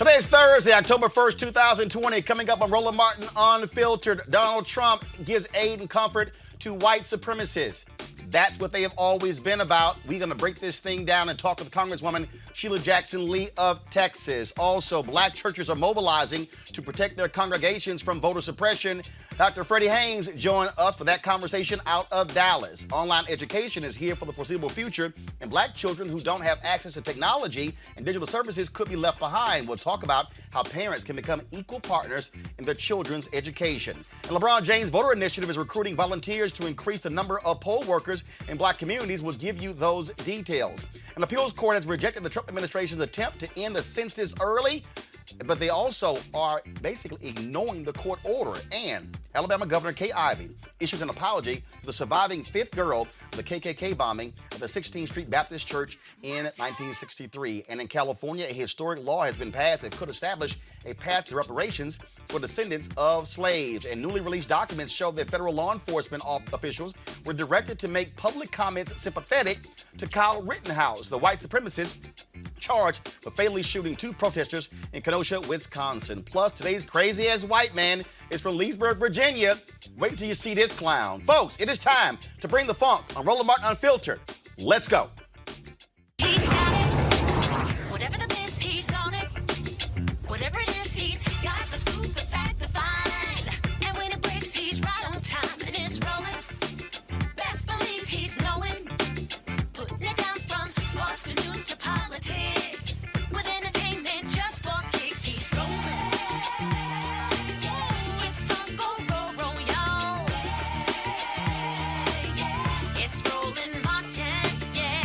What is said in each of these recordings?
Today's Thursday, October 1st, 2020. Coming up on Roland Martin Unfiltered, Donald Trump gives aid and comfort to white supremacists. That's what they have always been about. We're going to break this thing down and talk with Congresswoman Sheila Jackson Lee of Texas. Also, black churches are mobilizing to protect their congregations from voter suppression. Dr. Freddie Haynes joined us for that conversation out of Dallas. Online education is here for the foreseeable future, and black children who don't have access to technology and digital services could be left behind. We'll talk about how parents can become equal partners in their children's education. And Lebron James' voter initiative is recruiting volunteers to increase the number of poll workers in black communities. We'll give you those details. An appeals court has rejected the Trump administration's attempt to end the census early, but they also are basically ignoring the court order. And Alabama Governor Kay Ivey issues an apology to the surviving fifth girl of the KKK bombing at the 16th Street Baptist Church in 1963. And in California, a historic law has been passed that could establish a path to reparations for descendants of slaves. And newly released documents show that federal law enforcement officials were directed to make public comments sympathetic to Kyle Rittenhouse, the white supremacist charged for fatally shooting two protesters in Kenosha, Wisconsin. Plus, today's crazy-ass white man is from Leesburg, Virginia. Wait until you see this clown. Folks, it is time to bring the funk on Roland Martin Unfiltered. Let's go. He's got it. Whatever the miss, he's on it. Whatever it is, he's got the scoop, the fact, the find. And when it breaks, he's right on time and it's rolling. Best believe he's knowing. Putting it down from sports to news to politics. With entertainment just for kicks, he's rolling. It's on go, y'all. It's Roland Martin, yeah.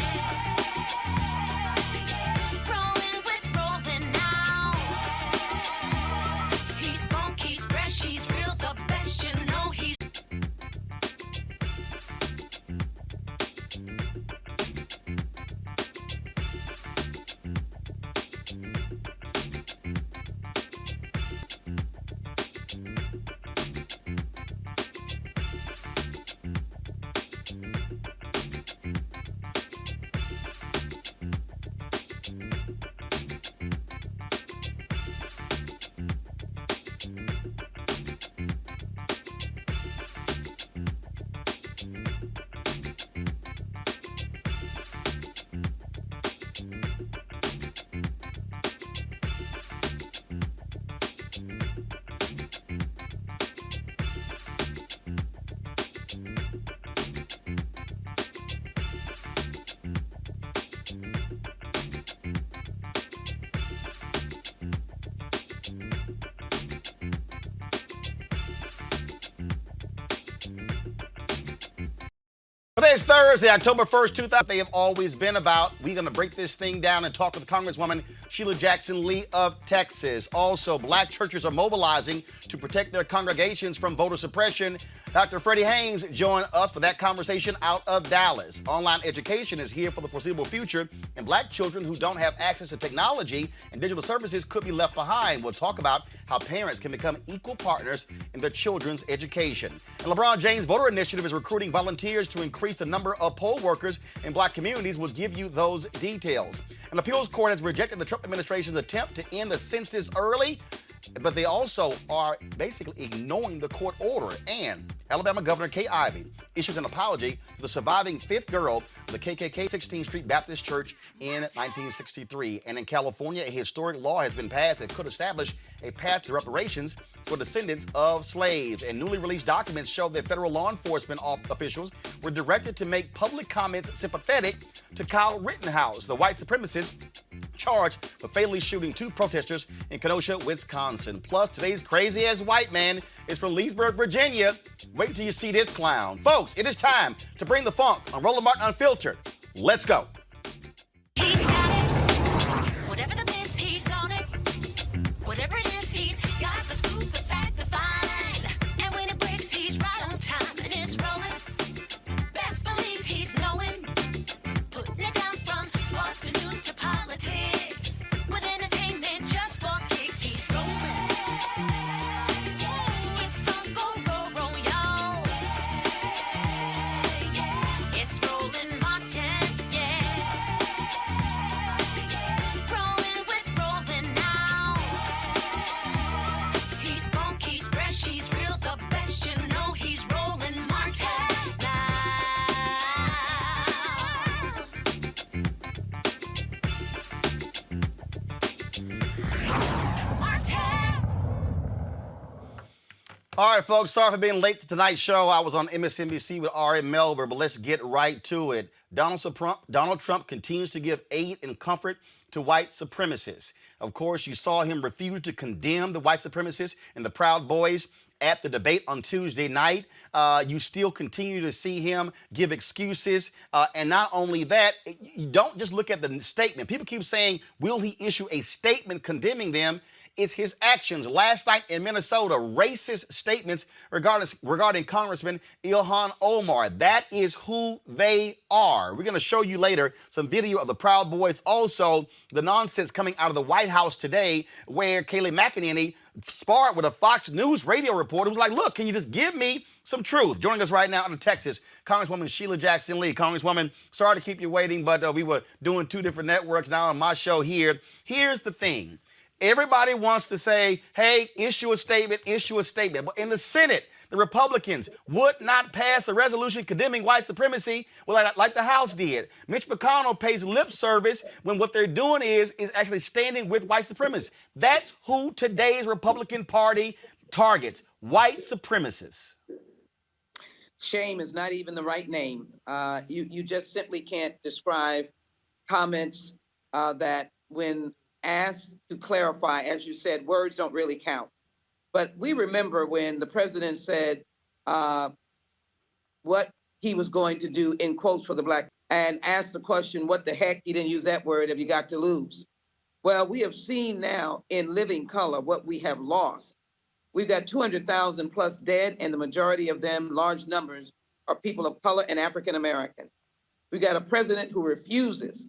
Rolling with Roland now. He's funk, he's fresh, he's real, the best, you know he's. Today's Thursday, October 1st, 2000. They have always been about. We're going to break this thing down and talk with Congresswoman Sheila Jackson Lee of Texas. Also, black churches are mobilizing to protect their congregations from voter suppression. Dr. Freddie Haynes joined us for that conversation out of Dallas. Online education is here for the foreseeable future, and black children who don't have access to technology and digital services could be left behind. We'll talk about how parents can become equal partners in their children's education. And Lebron James' voter initiative is recruiting volunteers to increase the number of poll workers in black communities. We'll give you those details. An appeals court has rejected the Trump administration's attempt to end the census early, but they also are basically ignoring the court order. And Alabama Governor Kay Ivey issues an apology to the surviving fifth girl of the KKK 16th Street Baptist Church in 1963. And in California, a historic law has been passed that could establish a path to reparations for descendants of slaves. And newly released documents show that federal law enforcement officials were directed to make public comments sympathetic to Kyle Rittenhouse, the white supremacist charged for fatally shooting two protesters in Kenosha, Wisconsin. Plus, today's crazy-ass white man is from Leesburg, Virginia. Wait until you see this clown. Folks, it is time to bring the funk on Roland Martin Unfiltered. Let's go. He's got it. Whatever the miss, he's on it. Whatever it is, he's got the scoop, the fact, the find. And when it breaks, he's right on time and it's rolling. Best believe he's knowing. Putting it down from sports to news to politics. With entertainment just for kicks, he's rolling. It's on go, y'all. It's Roland Martin, yeah. All right, folks, sorry for being late to tonight's show. I was on MSNBC with Ari Melber, but let's get right to it. Donald Trump continues to give aid and comfort to white supremacists. Of course, you saw him refuse to condemn the white supremacists and the Proud Boys at the debate on Tuesday night. You still continue to see him give excuses. And not only that, you don't just look at the statement. People keep saying, will he issue a statement condemning them? It's his actions. Last night in Minnesota, racist statements regarding Congressman Ilhan Omar. That is who they are. We're going to show you later some video of the Proud Boys. Also, the nonsense coming out of the White House today where Kayleigh McEnany sparred with a Fox News radio reporter who was like, look, can you just give me some truth? Joining us right now out of Texas, Congresswoman Sheila Jackson Lee. Congresswoman, sorry to keep you waiting, but we were doing two different networks now on my show here. Here's the thing. Everybody wants to say, hey, issue a statement, issue a statement. But in the Senate, the Republicans would not pass a resolution condemning white supremacy like the House did. Mitch McConnell pays lip service when what they're doing is actually standing with white supremacists. That's who today's Republican Party targets, white supremacists. Shame is not even the right name. You just simply can't describe comments that when asked to clarify, as you said, words don't really count. But we remember when the president said what he was going to do, in quotes, for the black, and asked the question, what the heck, he didn't use that word, have you got to lose? Well, we have seen now in living color what we have lost. We've got 200,000 plus dead, and the majority of them, large numbers, are people of color and African American. We've got a president who refuses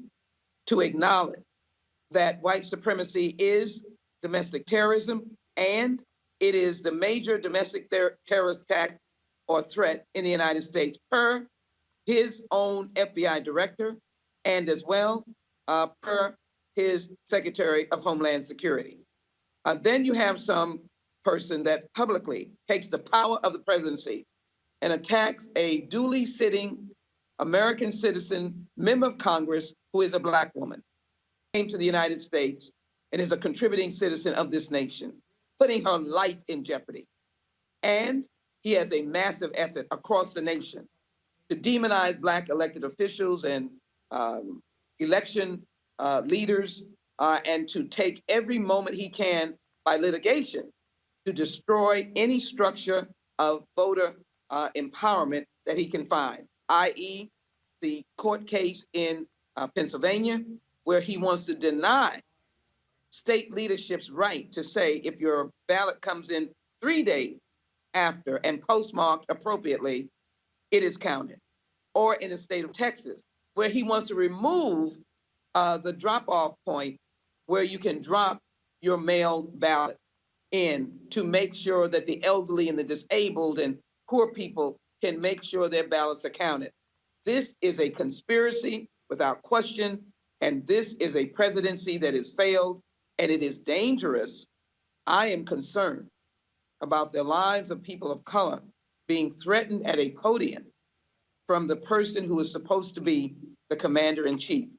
to acknowledge that white supremacy is domestic terrorism, and it is the major domestic terrorist attack or threat in the United States, per his own FBI director, and as well per his Secretary of Homeland Security. Then you have some person that publicly takes the power of the presidency and attacks a duly sitting American citizen, member of Congress, who is a black woman, came to the United States and is a contributing citizen of this nation, putting her life in jeopardy. And he has a massive effort across the nation to demonize black elected officials and election leaders, and to take every moment he can by litigation to destroy any structure of voter empowerment that he can find, i.e. the court case in Pennsylvania, where he wants to deny state leadership's right to say if your ballot comes in 3 days after and postmarked appropriately, it is counted. Or in the state of Texas, where he wants to remove the drop-off point where you can drop your mailed ballot in to make sure that the elderly and the disabled and poor people can make sure their ballots are counted. This is a conspiracy without question. And this is a presidency that has failed, and it is dangerous. I am concerned about the lives of people of color being threatened at a podium from the person who is supposed to be the commander-in-chief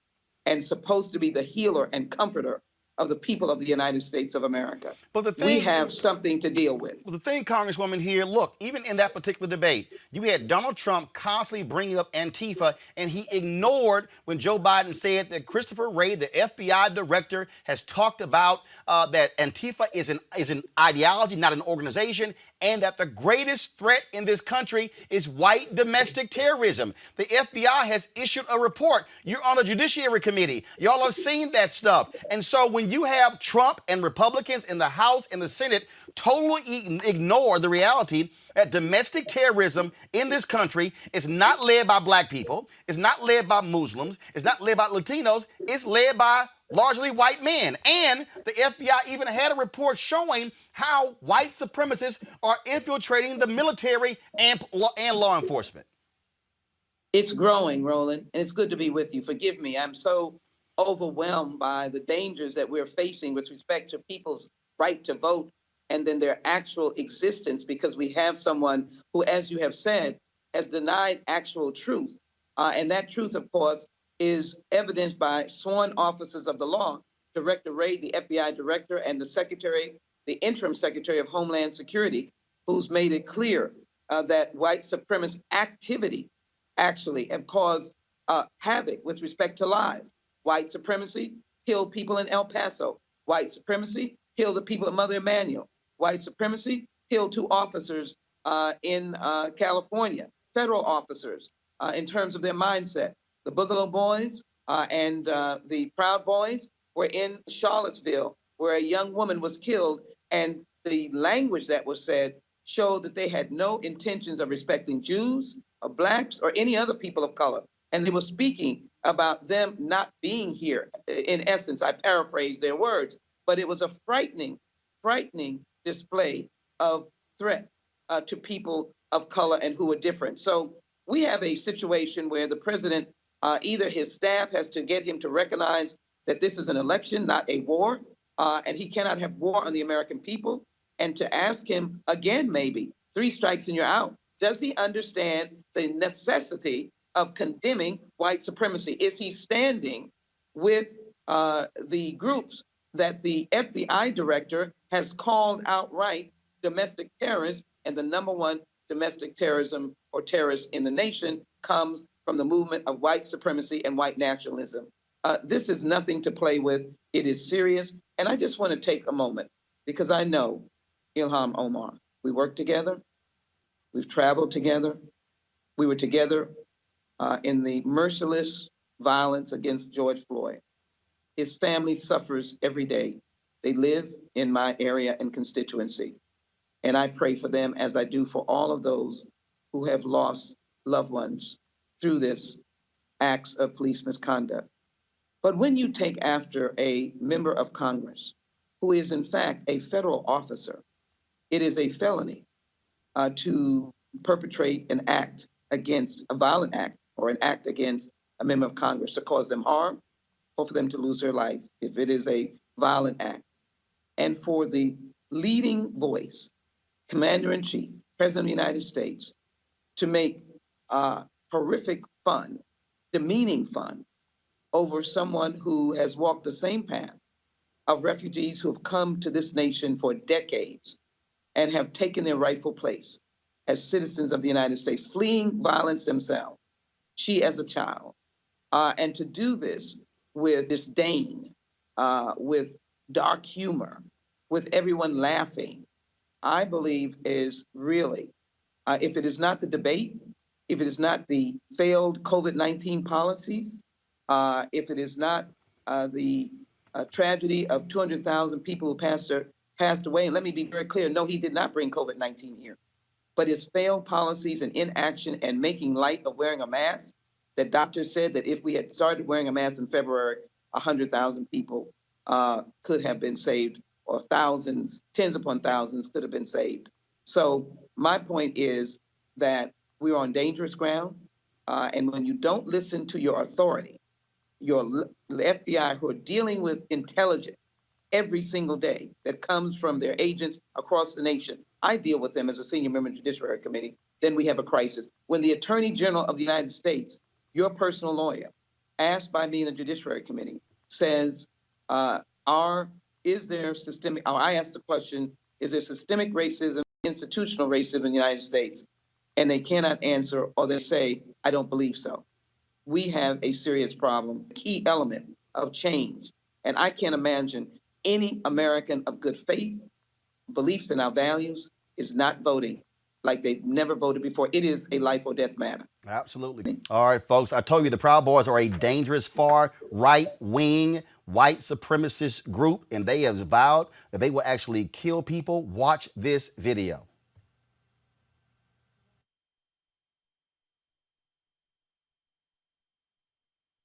and supposed to be the healer and comforter of the people of the United States of America. But we have something to deal with. Well, the thing, Congresswoman, here, look, even in that particular debate, you had Donald Trump constantly bringing up Antifa, and he ignored when Joe Biden said that Christopher Wray, the FBI director, has talked about that Antifa is an ideology, not an organization, and that the greatest threat in this country is white domestic terrorism. The FBI has issued a report. You're on the Judiciary Committee. Y'all have seen that stuff. And so when you have Trump and Republicans in the House and the Senate totally ignore the reality that domestic terrorism in this country is not led by black people, it's not led by Muslims, it's not led by Latinos, it's led by largely white men. And the FBI even had a report showing how white supremacists are infiltrating the military and law enforcement. It's growing, Roland, and it's good to be with you. Forgive me, I'm so overwhelmed by the dangers that we're facing with respect to people's right to vote and then their actual existence, because we have someone who, as you have said, has denied actual truth. And that truth, of course, is evidenced by sworn officers of the law, Director Wray, the FBI director, and the interim Secretary of Homeland Security, who's made it clear that white supremacist activity actually have caused havoc with respect to lives. White supremacy killed people in El Paso. White supremacy killed the people of Mother Emanuel. White supremacy killed 2 officers in California, federal officers, in terms of their mindset. The Boogaloo Boys and the Proud Boys were in Charlottesville, where a young woman was killed, and the language that was said showed that they had no intentions of respecting Jews or blacks or any other people of color. And they were speaking about them not being here. In essence, I paraphrase their words, but it was a frightening display of threat to people of color and who are different. So we have a situation where the president, either his staff has to get him to recognize that this is an election, not a war, and he cannot have war on the American people, and to ask him again, maybe 3 strikes and you're out. Does he understand the necessity of condemning white supremacy? Is he standing with the groups that the FBI director has called outright domestic terrorists, and the #1 domestic terrorism or terrorist in the nation comes from the movement of white supremacy and white nationalism? This is nothing to play with. It is serious. And I just want to take a moment, because I know Ilhan Omar. We worked together. We've traveled together. We were together in the merciless violence against George Floyd. His family suffers every day. They live in my area and constituency. And I pray for them, as I do for all of those who have lost loved ones through this acts of police misconduct. But when you take after a member of Congress who is in fact a federal officer, it is a felony to perpetrate an act against a violent act or an act against a member of Congress to cause them harm or for them to lose their life if it is a violent act. And for the leading voice, Commander-in-Chief, President of the United States, to make horrific fun, demeaning fun, over someone who has walked the same path of refugees who have come to this nation for decades and have taken their rightful place as citizens of the United States, fleeing violence themselves, she as a child, and to do this with disdain, with dark humor, with everyone laughing, I believe is really, if it is not the debate, if it is not the failed COVID-19 policies, if it is not the tragedy of 200,000 people who passed away, and let me be very clear, no, he did not bring COVID-19 here, but his failed policies and inaction and making light of wearing a mask, that doctors said that if we had started wearing a mask in February, 100,000 people could have been saved, or thousands, tens upon thousands could have been saved. So my point is that we're on dangerous ground, and when you don't listen to your authority, your FBI, who are dealing with intelligence every single day that comes from their agents across the nation. I deal with them as a senior member of the Judiciary Committee. Then we have a crisis. When the Attorney General of the United States, your personal lawyer, asked by me in the Judiciary Committee, says, is there systemic, or I asked the question, is there systemic racism, institutional racism in the United States? And they cannot answer, or they say, I don't believe so. We have a serious problem, key element of change. And I can't imagine any American of good faith, beliefs in our values, is not voting like they've never voted before. It is a life or death matter. Absolutely. All right, folks, I told you the Proud Boys are a dangerous far right-wing white supremacist group, and they have vowed that they will actually kill people. Watch this video.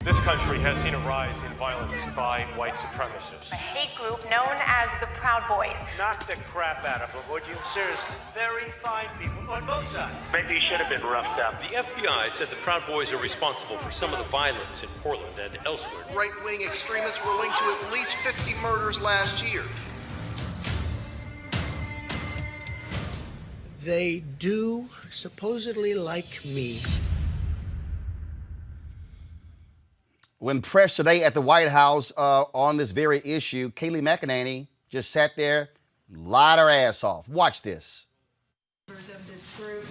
This country has seen a rise in violence by white supremacists. A hate group known as the Proud Boys. Knock the crap out of them, would you? Seriously. Very fine people on both sides. Maybe you should have been roughed up. The FBI said the Proud Boys are responsible for some of the violence in Portland and elsewhere. Right-wing extremists were linked to at least 50 murders last year. They do supposedly like me. When pressed today at the White House on this very issue, Kayleigh McEnany just sat there, lied her ass off. Watch this. Of this group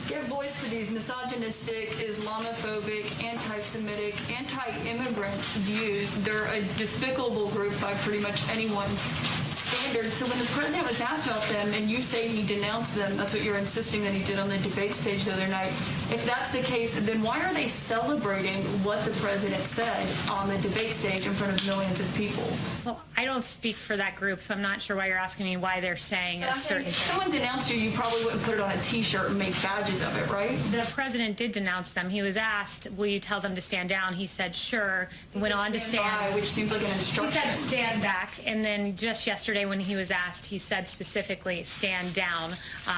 give voice to these misogynistic, Islamophobic, anti-Semitic, anti-immigrant views. They're a despicable group by pretty much anyone's standards. So when the president was asked about them and you say he denounced them, that's what you're insisting that he did on the debate stage the other night. If that's the case, then why are they celebrating what the president said on the debate stage in front of millions of people? Well, I don't speak for that group, so I'm not sure why you're asking me why they're saying a certain thing. If someone denounced you, you probably wouldn't put it on a T-shirt and make badges of it, right? The president did denounce them. He was asked, will you tell them to stand down? He said, sure, and went on to stand. Which seems like an instruction. He said, stand back, and then just yesterday when he was asked, he said specifically, stand down,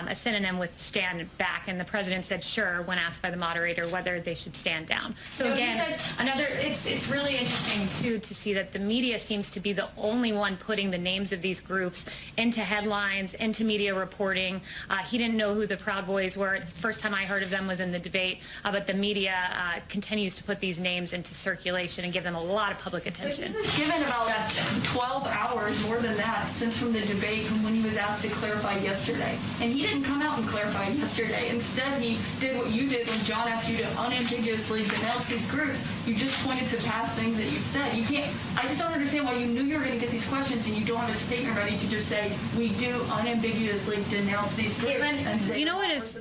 a synonym with stand back, and the president said, sure, when asked by the moderator whether they should stand down. So again, it's really interesting, too, to see that the media seems to be the only one putting the names of these groups into headlines, into media reporting. He didn't know who the Proud Boys were. The first time I heard of them was in the debate, but the media continues to put these names into circulation and give them a lot of public attention. He was given about 12 hours, more than that, since from the debate, from when he was asked to clarify yesterday. And he didn't come out and clarify yesterday. Instead, he did what you did when John asked you to unambiguously denounce these groups. You just pointed to past things that you've said. You can't, I just don't understand why you knew you were going to get these questions and you don't have a statement ready to just say, we do unambiguously denounce these groups. And you know what is,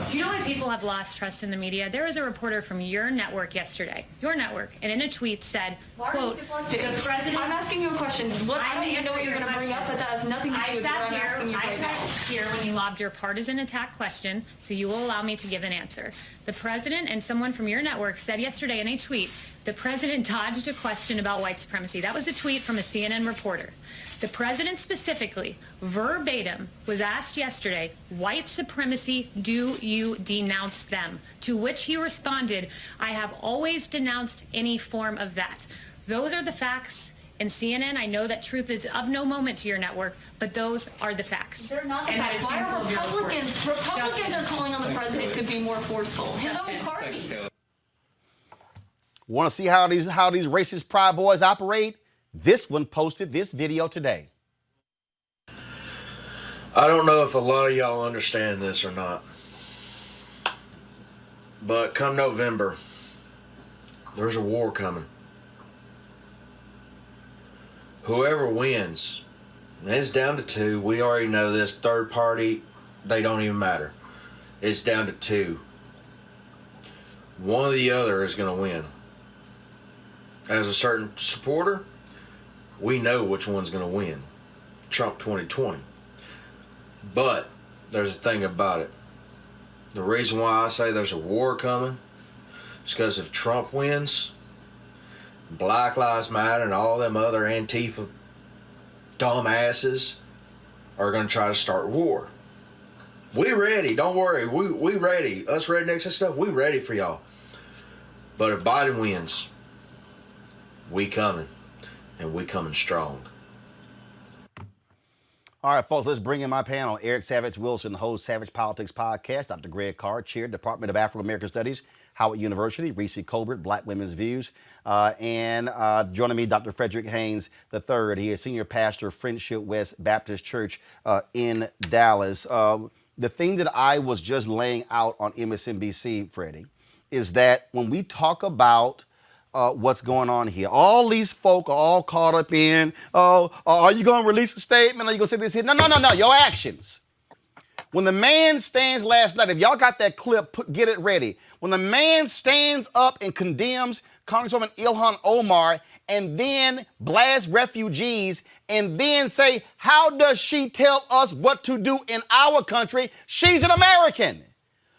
do you know why people have lost trust in the media? There was a reporter from your network yesterday, your network, and in a tweet said, quote, the president. I'm asking you a question. I don't even know what you're going to bring up, but that has nothing to do with what I'm asking you right now. I sat here when you lobbed your partisan attack question, so you will allow me to give an answer. The president and someone from your network said yesterday in a tweet, the president dodged a question about white supremacy. That was a tweet from a CNN reporter. The president specifically, verbatim, was asked yesterday, white supremacy, do you denounce them? To which he responded, I have always denounced any form of that. Those are the facts. And CNN, I know that truth is of no moment to your network, but those are the facts. They're not the facts. Why are Republicans are calling on the president to be more forceful? His own party. Want to see how these racist Proud Boys operate? This one posted this video today. I don't know if a lot of y'all understand this or not, but come November, there's a war coming. Whoever wins, and it's down to two. We already know this. Third party, they don't even matter. It's down to two. One or the other is going to win. As a certain supporter, we know which one's going to win. Trump 2020. But there's a thing about it. The reason why I say there's a war coming is because if Trump wins, Black Lives Matter and all them other Antifa dumbasses are going to try to start war. We ready. Don't worry. We ready. Us rednecks and stuff, we ready for y'all. But if Biden wins, we coming. And we coming strong. All right, folks, let's bring in my panel. Eric Savage Wilson, host Savage Politics Podcast. Dr. Greg Carr, chair, Department of African American Studies, Howard University. Reese Colbert, Black Women's Views. And joining me, Dr. Frederick Haynes III. He is senior pastor of Friendship West Baptist Church in Dallas. The thing that I was just laying out on MSNBC, Freddie, is that when we talk about what's going on here, all these folk are all caught up in, are you going to release a statement? Are you going to say this here? No, your actions. When the man stands last night, if y'all got that clip, get it ready. When the man stands up and condemns Congresswoman Ilhan Omar and then blast refugees and then say, how does she tell us what to do in our country? She's an American.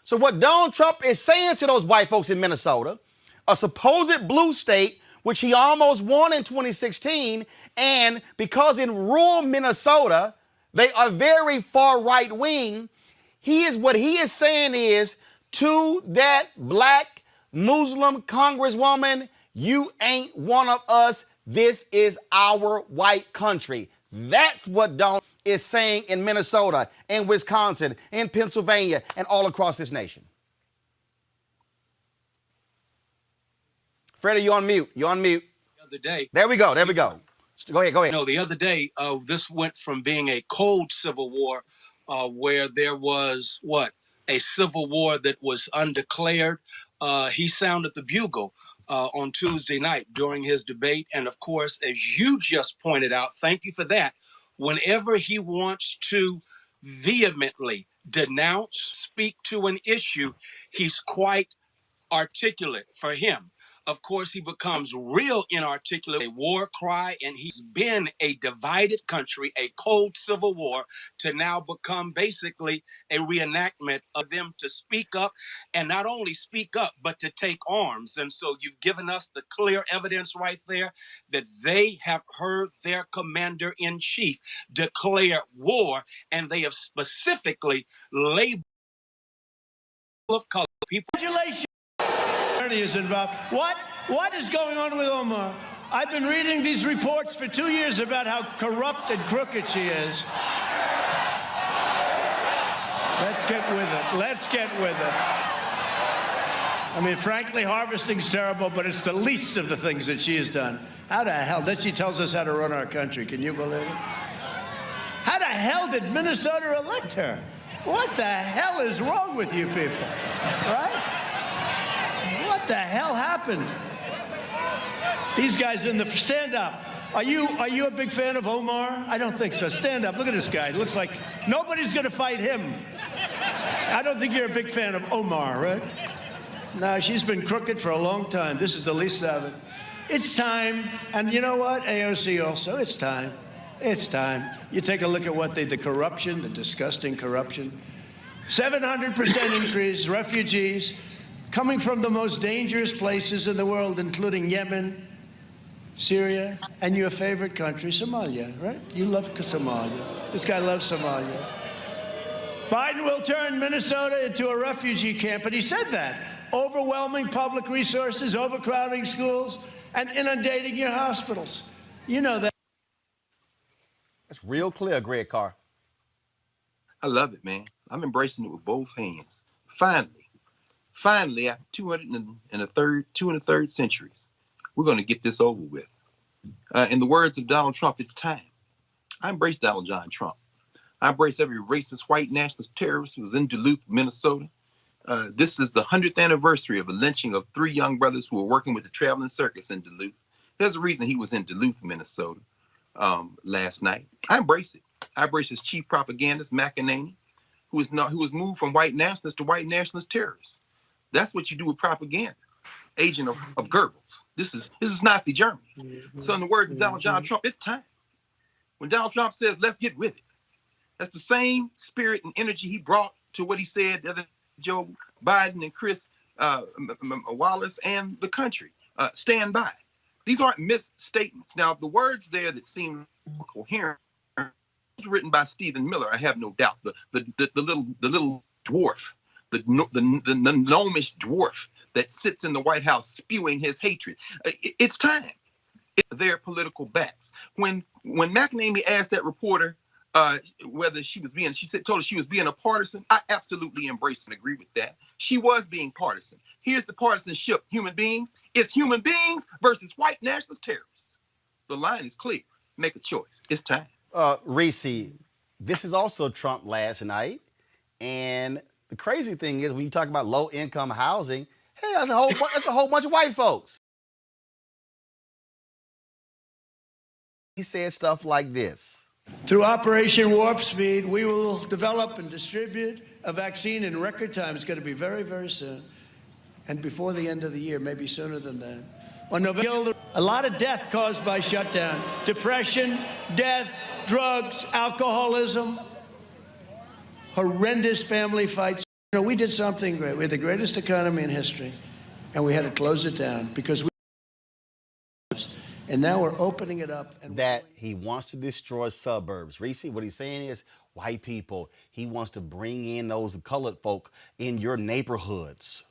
So what Donald Trump is saying to those white folks in Minnesota, a supposed blue state, which he almost won in 2016, and because in rural Minnesota, they are very far right wing, what he is saying is to that black Muslim congresswoman, you ain't one of us. This is our white country. That's what Donald is saying in Minnesota, in Wisconsin, in Pennsylvania, and all across this nation. Freddie, you're on mute. You're on mute. The other day. There we go. Go ahead. No, the other day, this went from being a cold civil war where there was a civil war that was undeclared. He sounded the bugle on Tuesday night during his debate. And of course, as you just pointed out, thank you for that. Whenever he wants to vehemently denounce, speak to an issue, he's quite articulate for him. Of course, he becomes real inarticulate, a war cry, and he's been a divided country, a cold civil war, to now become basically a reenactment of them to speak up, and not only speak up, but to take arms. And so you've given us the clear evidence right there that they have heard their commander-in-chief declare war, and they have specifically labeled of color people. Congratulations. Is involved. What is going on with Omar? I've been reading these reports for 2 years about how corrupt and crooked she is. Let's get with it. Let's get with it. I mean, frankly, harvesting's terrible, but it's the least of the things that she has done. How the hell? Then she tells us how to run our country. Can you believe it? How the hell did Minnesota elect her? What the hell is wrong with you people? Right? What the hell happened? These guys in the stand up. Are you a big fan of Omar? I don't think so. Stand up. Look at this guy. It looks like nobody's going to fight him. I don't think you're a big fan of Omar, right? No, she's been crooked for a long time. This is the least of it. It's time. And you know what? AOC also. It's time. It's time. You take a look at what the corruption, the disgusting corruption. 700% increase, refugees coming from the most dangerous places in the world, including Yemen, Syria, and your favorite country, Somalia, right? You love Somalia. This guy loves Somalia. Biden will turn Minnesota into a refugee camp, and he said that. Overwhelming public resources, overcrowding schools, and inundating your hospitals. You know that. That's real clear, Greg Carr. I love it, man. I'm embracing it with both hands. Finally, after 203rd centuries, we're going to get this over with. In the words of Donald Trump, it's time. I embrace Donald John Trump. I embrace every racist white nationalist terrorist who was in Duluth, Minnesota. This is the 100th anniversary of the lynching of 3 young brothers who were working with the traveling circus in Duluth. There's a reason he was in Duluth, Minnesota last night. I embrace it. I embrace his chief propagandist, McEnany, who was moved from white nationalists to white nationalist terrorists. That's what you do with propaganda, agent of Goebbels. This is Nazi Germany. So in the words of Donald John Trump, it's time. When Donald Trump says, let's get with it, that's the same spirit and energy he brought to what he said the other Joe Biden and Chris Wallace and the country. Stand by. These aren't misstatements. Now, the words there that seem coherent was written by Stephen Miller, I have no doubt. The little dwarf, the gnomish dwarf that sits in the White House spewing his hatred. It's time. Their political backs. When McEnany asked that reporter whether she told her she was being a partisan, I absolutely embrace and agree with that. She was being partisan. Here's the partisanship, human beings. It's human beings versus white nationalist terrorists. The line is clear. Make a choice. It's time. Reese, this is also Trump last night. And the crazy thing is when you talk about low-income housing, hey, that's a whole bunch of white folks. He said stuff like this. Through Operation Warp Speed, we will develop and distribute a vaccine in record time. It's going to be very, very soon. And before the end of the year, maybe sooner than that. On November, a lot of death caused by shutdown. Depression, death, drugs, alcoholism, horrendous family fights. You know, we did something great. We had the greatest economy in history, and we had to close it down because we... And now we're opening it up. And that he wants to destroy suburbs. Reese, what he's saying is white people. He wants to bring in those colored folk in your neighborhoods.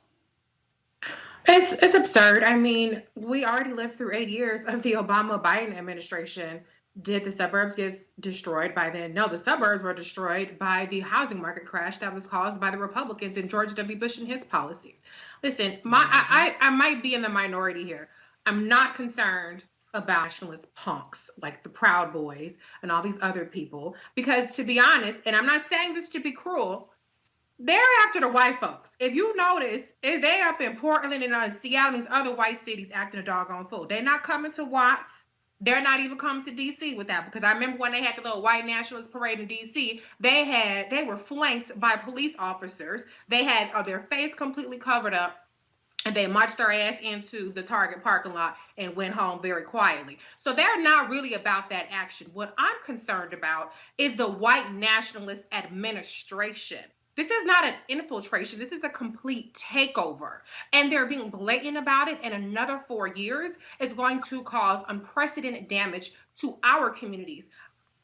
It's absurd. I mean, we already lived through 8 years of the Obama-Biden administration. Did the suburbs get destroyed by then? No, the suburbs were destroyed by the housing market crash that was caused by the Republicans and George W. Bush and his policies. Listen, I might be in the minority here. I'm not concerned about nationalist punks like the Proud Boys and all these other people. Because to be honest, and I'm not saying this to be cruel, they're after the white folks. If you notice, if they up in Portland and Seattle and these other white cities acting a doggone fool. They're not coming to Watts. They're not even coming to D.C. with that, because I remember when they had the little white nationalist parade in D.C., they were flanked by police officers. They had their face completely covered up, and they marched their ass into the Target parking lot and went home very quietly. So they're not really about that action. What I'm concerned about is the white nationalist administration. This is not an infiltration. This is a complete takeover. And they're being blatant about it. And another 4 years is going to cause unprecedented damage to our communities.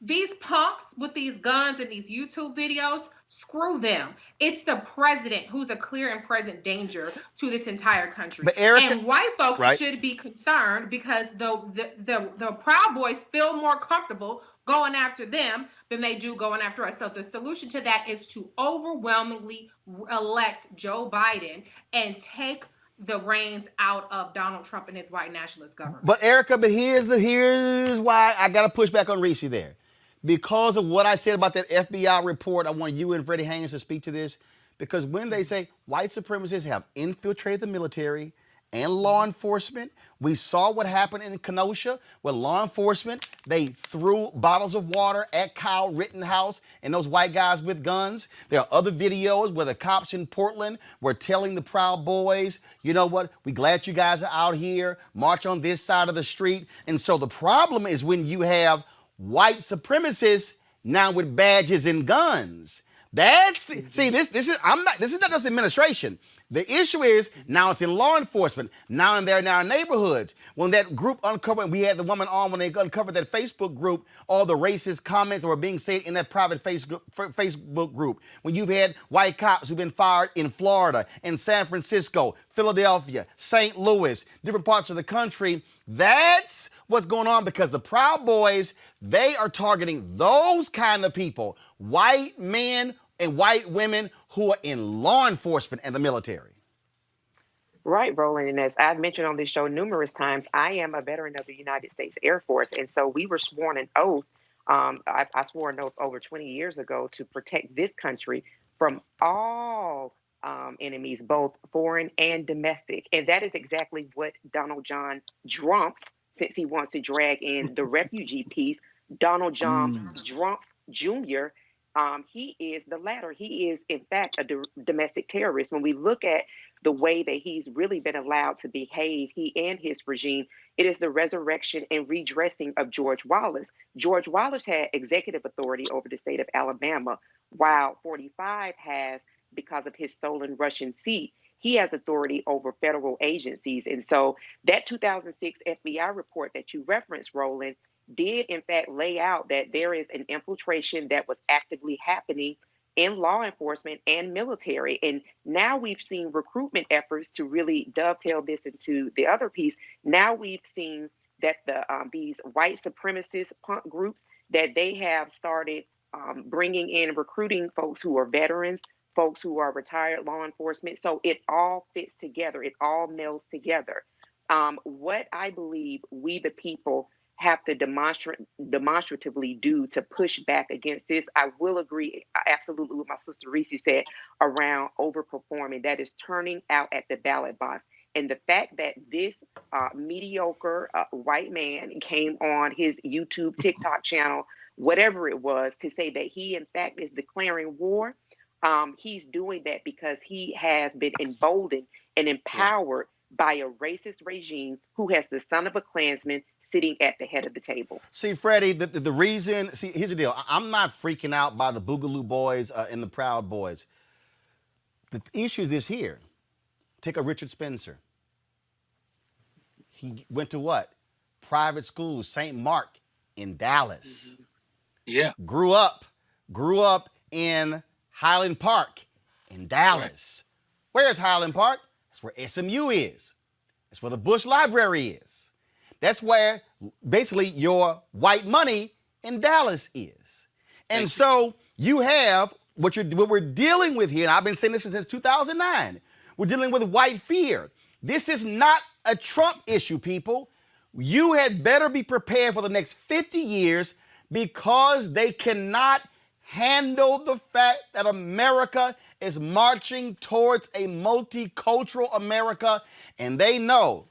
These punks with these guns and these YouTube videos, screw them. It's the president who's a clear and present danger to this entire country. But Erica, and white folks right, should be concerned because the Proud Boys feel more comfortable going after them than they do going after us. So the solution to that is to overwhelmingly elect Joe Biden and take the reins out of Donald Trump and his white nationalist government. But Erica, here's why I got to push back on Reese there. Because of what I said about that FBI report, I want you and Freddie Haynes to speak to this. Because when they say white supremacists have infiltrated the military and law enforcement, we saw what happened in Kenosha with law enforcement. They threw bottles of water at Kyle Rittenhouse and those white guys with guns. There are other videos where the cops in Portland were telling the Proud Boys, you know what, we glad you guys are out here, march on this side of the street. And so the problem is when you have white supremacists now with badges and guns. This is not just administration. The issue is now it's in law enforcement. Now they're in our neighborhoods. When that group uncovered, we had the woman on when they uncovered that Facebook group, all the racist comments that were being said in that private Facebook group. When you've had white cops who've been fired in Florida, in San Francisco, Philadelphia, St. Louis, different parts of the country. That's what's going on because the Proud Boys, they are targeting those kind of people, white men and white women who are in law enforcement and the military. Right, Roland. And as I've mentioned on this show numerous times, I am a veteran of the United States Air Force. And so we were sworn an oath. I swore an oath over 20 years ago to protect this country from all enemies, both foreign and domestic. And that is exactly what Donald John Trump, since he wants to drag in the refugee piece, Donald John Trump Jr., he is the latter. He is, in fact, a domestic terrorist. When we look at the way that he's really been allowed to behave, he and his regime, it is the resurrection and redressing of George Wallace. George Wallace had executive authority over the state of Alabama, while 45 has, because of his stolen Russian seat, he has authority over federal agencies. And so that 2006 FBI report that you referenced, Roland, did in fact lay out that there is an infiltration that was actively happening in law enforcement and military. And now we've seen recruitment efforts to really dovetail this into the other piece. Now we've seen that these white supremacist punk groups, that they have started bringing in recruiting folks who are veterans, folks who are retired law enforcement. So it all fits together. It all melds together. What I believe we, the people, have to demonstratively do to push back against this. I will agree absolutely with my sister Reese said around overperforming. That is turning out at the ballot box. And the fact that this mediocre white man came on his YouTube, TikTok channel, whatever it was, to say that he in fact is declaring war, he's doing that because he has been emboldened and empowered by a racist regime who has the son of a Klansman sitting at the head of the table. See, Freddie, the reason, here's the deal. I'm not freaking out by the Boogaloo Boys and the Proud Boys. The issue is this here. Take a Richard Spencer. He went to what? Private school, St. Mark in Dallas. Yeah. Grew up in Highland Park in Dallas. Right. Where's Highland Park? That's where SMU is. That's where the Bush Library is. That's where basically your white money in Dallas is. And so you have what we're dealing with here, and I've been saying this since 2009. We're dealing with white fear. This is not a Trump issue, people. You had better be prepared for the next 50 years because they cannot handle the fact that America is marching towards a multicultural America, and they know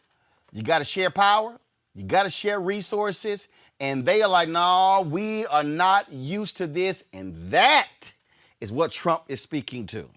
you got to share power, you got to share resources, and they are like, no, we are not used to this, and that is what Trump is speaking to.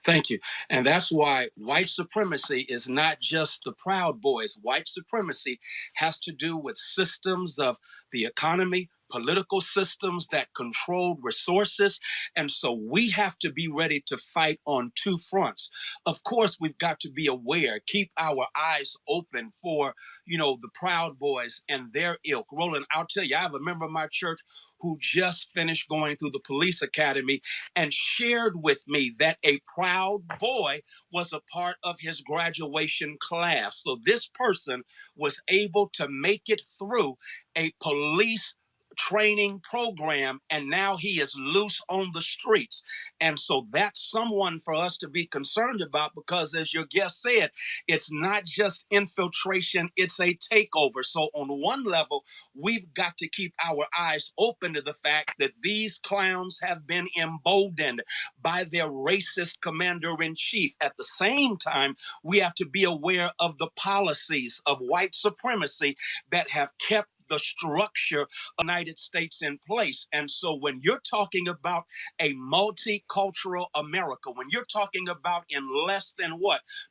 Thank you. And that's why white supremacy is not just the Proud Boys. White supremacy has to do with systems of the economy, political systems that control resources. And so we have to be ready to fight on two fronts. Of course, we've got to be aware, keep our eyes open for, the Proud Boys and their ilk. Roland, I'll tell you, I have a member of my church who just finished going through the police academy and shared with me that a Proud Boy was a part of his graduation class. So this person was able to make it through a police training program, and now he is loose on the streets. And so that's someone for us to be concerned about, because as your guest said, it's not just infiltration, it's a takeover. So on one level, we've got to keep our eyes open to the fact that these clowns have been emboldened by their racist commander-in-chief. At the same time, we have to be aware of the policies of white supremacy that have kept the structure of the United States in place. And so when you're talking about a multicultural America, when you're talking about in less than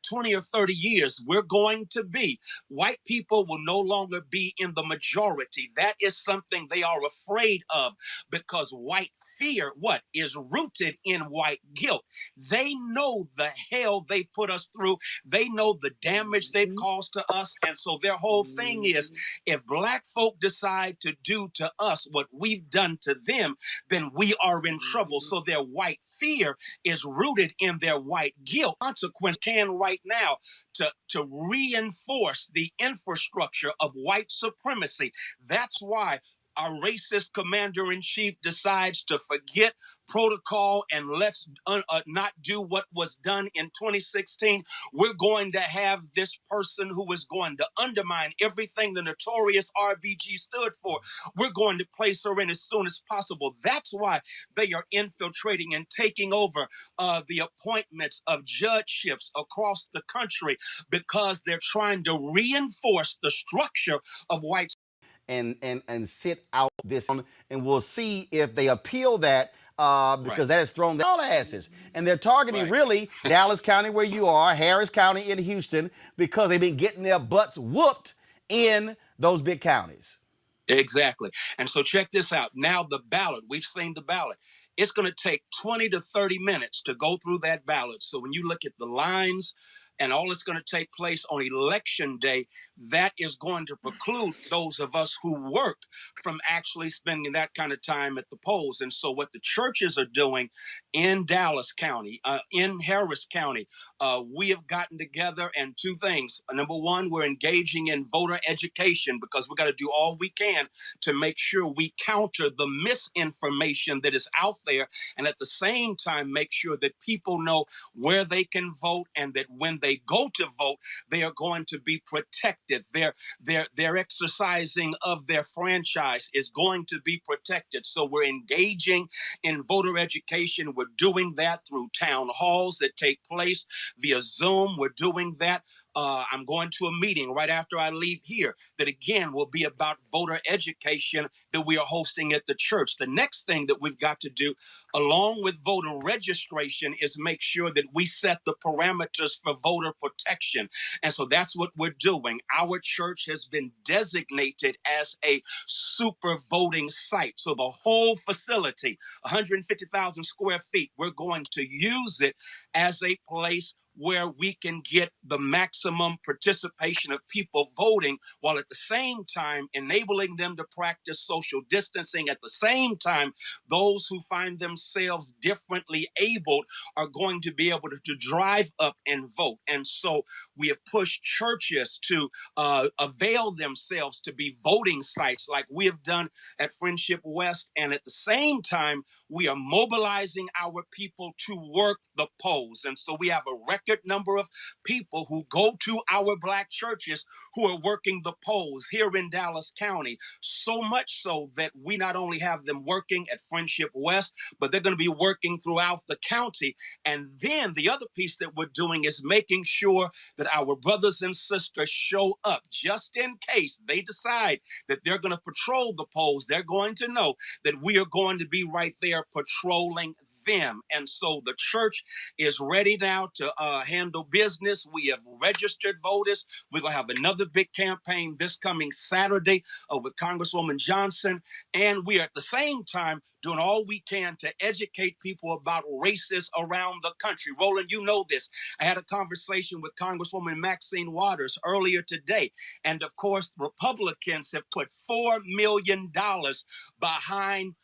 20 or 30 years, we're going to be, white people will no longer be in the majority. That is something they are afraid of, because white fear, is rooted in white guilt. They know the hell they put us through. They know the damage they've caused to us. And so their whole thing is, if black folk decide to do to us what we've done to them, then we are in trouble. So their white fear is rooted in their white guilt. Consequence can right now to reinforce the infrastructure of white supremacy. That's why our racist commander-in-chief decides to forget protocol and let's not do what was done in 2016. We're going to have this person who is going to undermine everything the notorious RBG stood for. We're going to place her in as soon as possible. That's why they are infiltrating and taking over the appointments of judgeships across the country, because they're trying to reinforce the structure of white and sit out this, and we'll see if they appeal that, because that has thrown all asses. And they're targeting really Dallas County, where you are, Harris County in Houston, because they've been getting their butts whooped in those big counties. Exactly. And so check this out. Now the ballot, we've seen the ballot. It's going to take 20 to 30 minutes to go through that ballot. So when you look at the lines and all that's going to take place on election day, that is going to preclude those of us who work from actually spending that kind of time at the polls. And so what the churches are doing in Dallas County, in Harris County, we have gotten together, and two things. Number one, we're engaging in voter education, because we've got to do all we can to make sure we counter the misinformation that is out there, and at the same time make sure that people know where they can vote, and that when they go to vote, they are going to be protected. Their exercising of their franchise is going to be protected. So we're engaging in voter education. We're doing that through town halls that take place via Zoom. We're doing that. I'm going to a meeting right after I leave here that, again, will be about voter education that we are hosting at the church. The next thing that we've got to do, along with voter registration, is make sure that we set the parameters for voter protection. And so that's what we're doing. Our church has been designated as a super voting site. So the whole facility, 150,000 square feet, we're going to use it as a place where we can get the maximum participation of people voting, while at the same time enabling them to practice social distancing. At the same time, those who find themselves differently abled are going to be able to drive up and vote. And so we have pushed churches to avail themselves to be voting sites like we have done at Friendship West. And at the same time, we are mobilizing our people to work the polls. And so we have a record record number of people who go to our Black churches who are working the polls here in Dallas County. So much so that we not only have them working at Friendship West, but they're going to be working throughout the county. And then the other piece that we're doing is making sure that our brothers and sisters show up just in case they decide that they're going to patrol the polls. They're going to know that we are going to be right there patrolling them. And so the church is ready now to handle business. We have registered voters. We're going to have another big campaign this coming Saturday with Congresswoman Johnson. And we are at the same time doing all we can to educate people about races around the country. Roland, you know this. I had a conversation with Congresswoman Maxine Waters earlier today. And of course, Republicans have put $4 million behind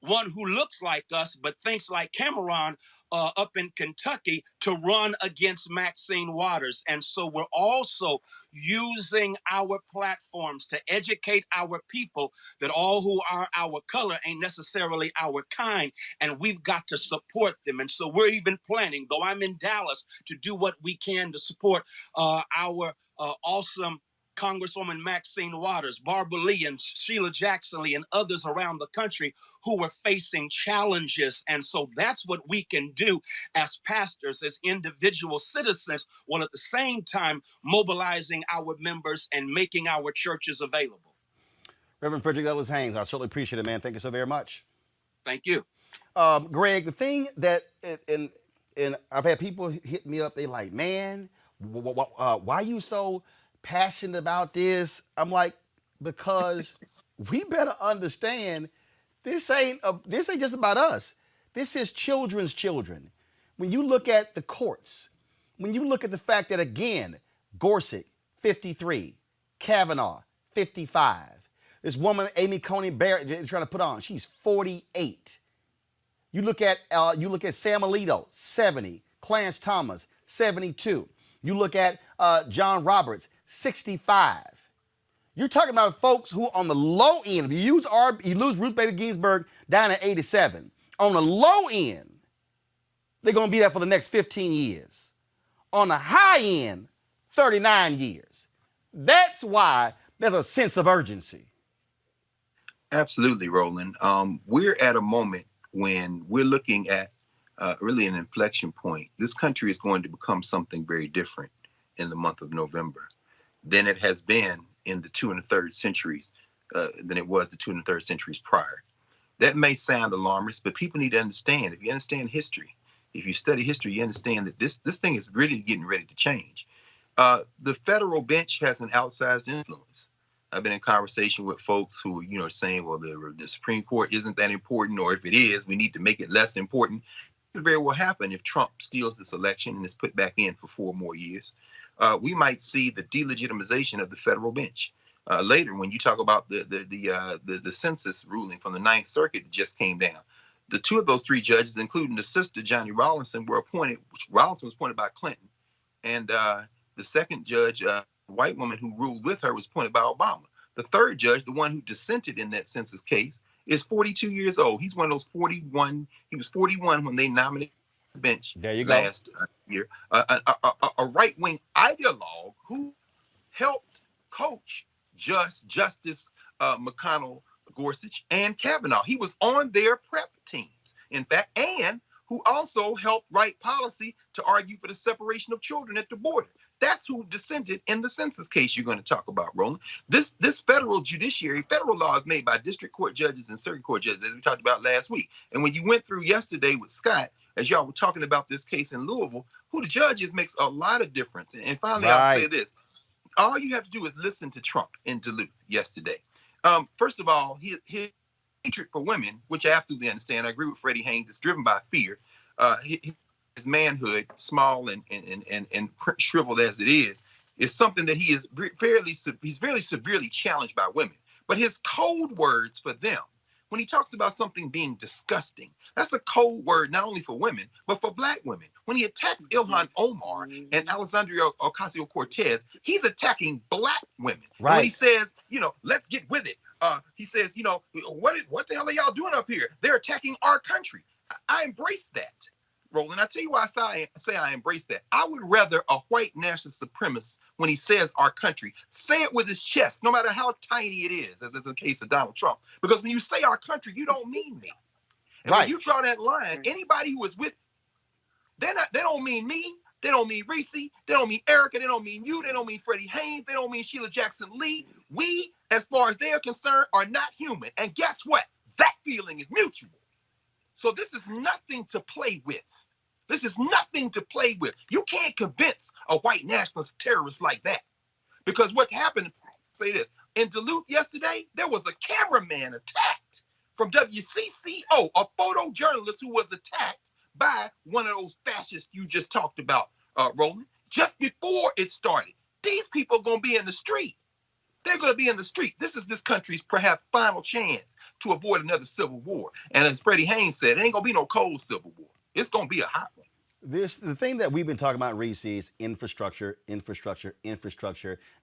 one who looks like us but thinks like Cameron up in Kentucky to run against Maxine Waters. And so we're also using our platforms to educate our people that all who are our color ain't necessarily our kind, and we've got to support them. And so we're even planning, though I'm in Dallas, to do what we can to support our awesome Congresswoman Maxine Waters, Barbara Lee, and Sheila Jackson Lee, and others around the country who are facing challenges. And so that's what we can do as pastors, as individual citizens, while at the same time mobilizing our members and making our churches available. Reverend Frederick Douglass Haynes, I certainly appreciate it, man. Thank you so very much. Thank you. Greg, the thing that, and I've had people hit me up, they like, man, why are you so passionate about this? I'm like, because we better understand this ain't just about us. This is children's children. When you look at the courts, when you look at the fact that, again, Gorsuch, 53, Kavanaugh, 55, this woman, Amy Coney Barrett, they're trying to put on, she's 48. You look at Sam Alito, 70, Clarence Thomas, 72. You look at John Roberts, 65. You're talking about folks who on the low end, if you lose Ruth Bader Ginsburg down at 87, on the low end, they're going to be there for the next 15 years. On the high end, 39 years. That's why there's a sense of urgency. Absolutely, Roland. We're at a moment when we're looking at really an inflection point. This country is going to become something very different in the month of November than it has been in the 2 1/3 centuries, than it was the 2 1/3 centuries prior. That may sound alarmist, but people need to understand, if you understand history, if you study history, you understand that this thing is really getting ready to change. The federal bench has an outsized influence. I've been in conversation with folks who, are saying, well, the Supreme Court isn't that important, or if it is, we need to make it less important. It very well happen if Trump steals this election and is put back in for 4 more years. We might see the delegitimization of the federal bench. Later, when you talk about the census ruling from the Ninth Circuit that just came down, the 2 of those 3 judges, including the sister, Johnny Rawlinson, were appointed. Rawlinson was appointed by Clinton. And the second judge, a white woman who ruled with her, was appointed by Obama. The third judge, the one who dissented in that census case, is 42 years old. He's one of those 41. He was 41 when they nominated the bench last year. A right-wing ideologue who helped coach Justice McConnell, Gorsuch, and Kavanaugh. He was on their prep teams, in fact, and who also helped write policy to argue for the separation of children at the border. That's who dissented in the census case you're going to talk about, Roland. This federal judiciary, federal law is made by district court judges and circuit court judges, as we talked about last week. And when you went through yesterday with Scott, as y'all were talking about this case in Louisville, who the judge is makes a lot of difference. And finally, I'll say this. All you have to do is listen to Trump in Duluth yesterday. First of all, his hatred for women, which I absolutely understand. I agree with Freddie Haynes. It's driven by fear. His manhood, small and shriveled as it is something that he's fairly severely challenged by women. But his code words for them, when he talks about something being disgusting, that's a code word not only for women, but for Black women. When he attacks Ilhan Omar and Alexandria Ocasio-Cortez, he's attacking Black women. Right. And when he says, let's get with it, he says, what the hell are y'all doing up here? They're attacking our country. I embrace that. Roland, I tell you why I say I embrace that. I would rather a white national supremacist, when he says our country, say it with his chest, no matter how tiny it is, as is the case of Donald Trump. Because when you say our country, you don't mean me. And when you draw that line, anybody who is with, they don't mean me. They don't mean Reese. They don't mean Erica. They don't mean you. They don't mean Freddie Haynes. They don't mean Sheila Jackson Lee. We, as far as they are concerned, are not human. And guess what? That feeling is mutual. So this is nothing to play with. This is nothing to play with. You can't convince a white nationalist terrorist like that. Because what happened, say this, in Duluth yesterday, there was a cameraman attacked from WCCO, a photojournalist who was attacked by one of those fascists you just talked about, Roland, just before it started. These people are going to be in the street. They're going to be in the street. This is this country's perhaps final chance to avoid another civil war. And as Freddie Haynes said, it ain't going to be no cold civil war. It's going to be a hot one. The thing that we've been talking about, Reese, is infrastructure,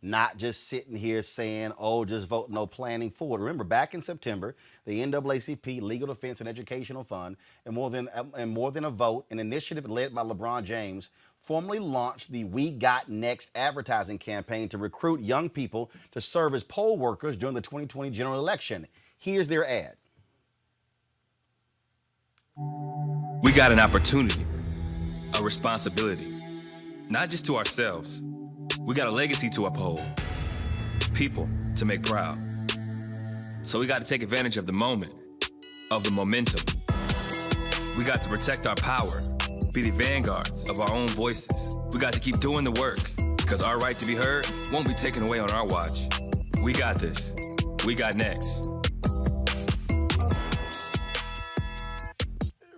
not just sitting here saying, oh, just vote, no planning forward. Remember, back in September, the NAACP Legal Defense and Educational Fund, and more than a vote, an initiative led by Lebron James, formally launched the We Got Next advertising campaign to recruit young people to serve as poll workers during the 2020 general election. Here's their ad. We got an opportunity, a responsibility, not just to ourselves. We got a legacy to uphold, people to make proud. So we got to take advantage of the moment, of the momentum. We got to protect our power, be the vanguards of our own voices. We got to keep doing the work, because our right to be heard won't be taken away on our watch. We got this. We got next.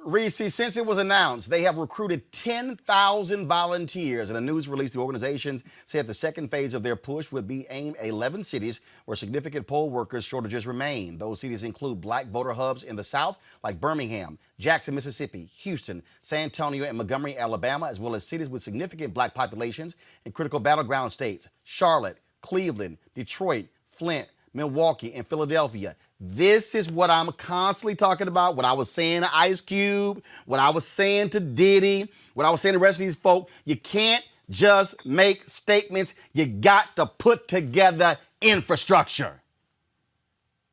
Reese, since it was announced, they have recruited 10,000 volunteers. In a news release, the organizations said the second phase of their push would be aimed at 11 cities where significant poll workers shortages remain. Those cities include black voter hubs in the South, like Birmingham, Jackson, Mississippi, Houston, San Antonio, and Montgomery, Alabama, as well as cities with significant black populations in critical battleground states, Charlotte, Cleveland, Detroit, Flint, Milwaukee, and Philadelphia. This is what I'm constantly talking about, what I was saying to Ice Cube, what I was saying to Diddy, what I was saying to the rest of these folk. You can't just make statements. You got to put together infrastructure.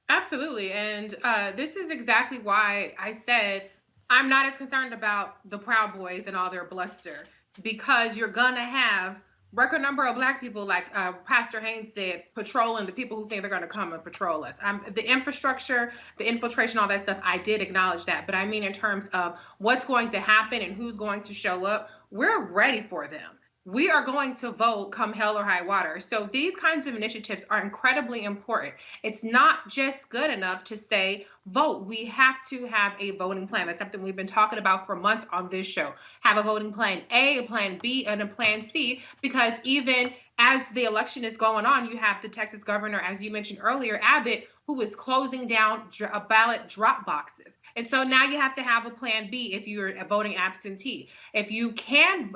Absolutely. And this is exactly why I said I'm not as concerned about the Proud Boys and all their bluster, because you're going to have record number of black people, like Pastor Haynes said, patrolling the people who think they're going to come and patrol us. The infrastructure, the infiltration, all that stuff, I did acknowledge that. But I mean, in terms of what's going to happen and who's going to show up, we're ready for them. We are going to vote come hell or high water. So these kinds of initiatives are incredibly important. It's not just good enough to say vote. We have to have a voting plan. That's something we've been talking about for months on this show. Have a voting plan A, a plan B, and a plan C, because even as the election is going on, you have the Texas governor, as you mentioned earlier, Abbott, who is closing down ballot drop boxes. And so now you have to have a plan B if you're voting absentee. If you can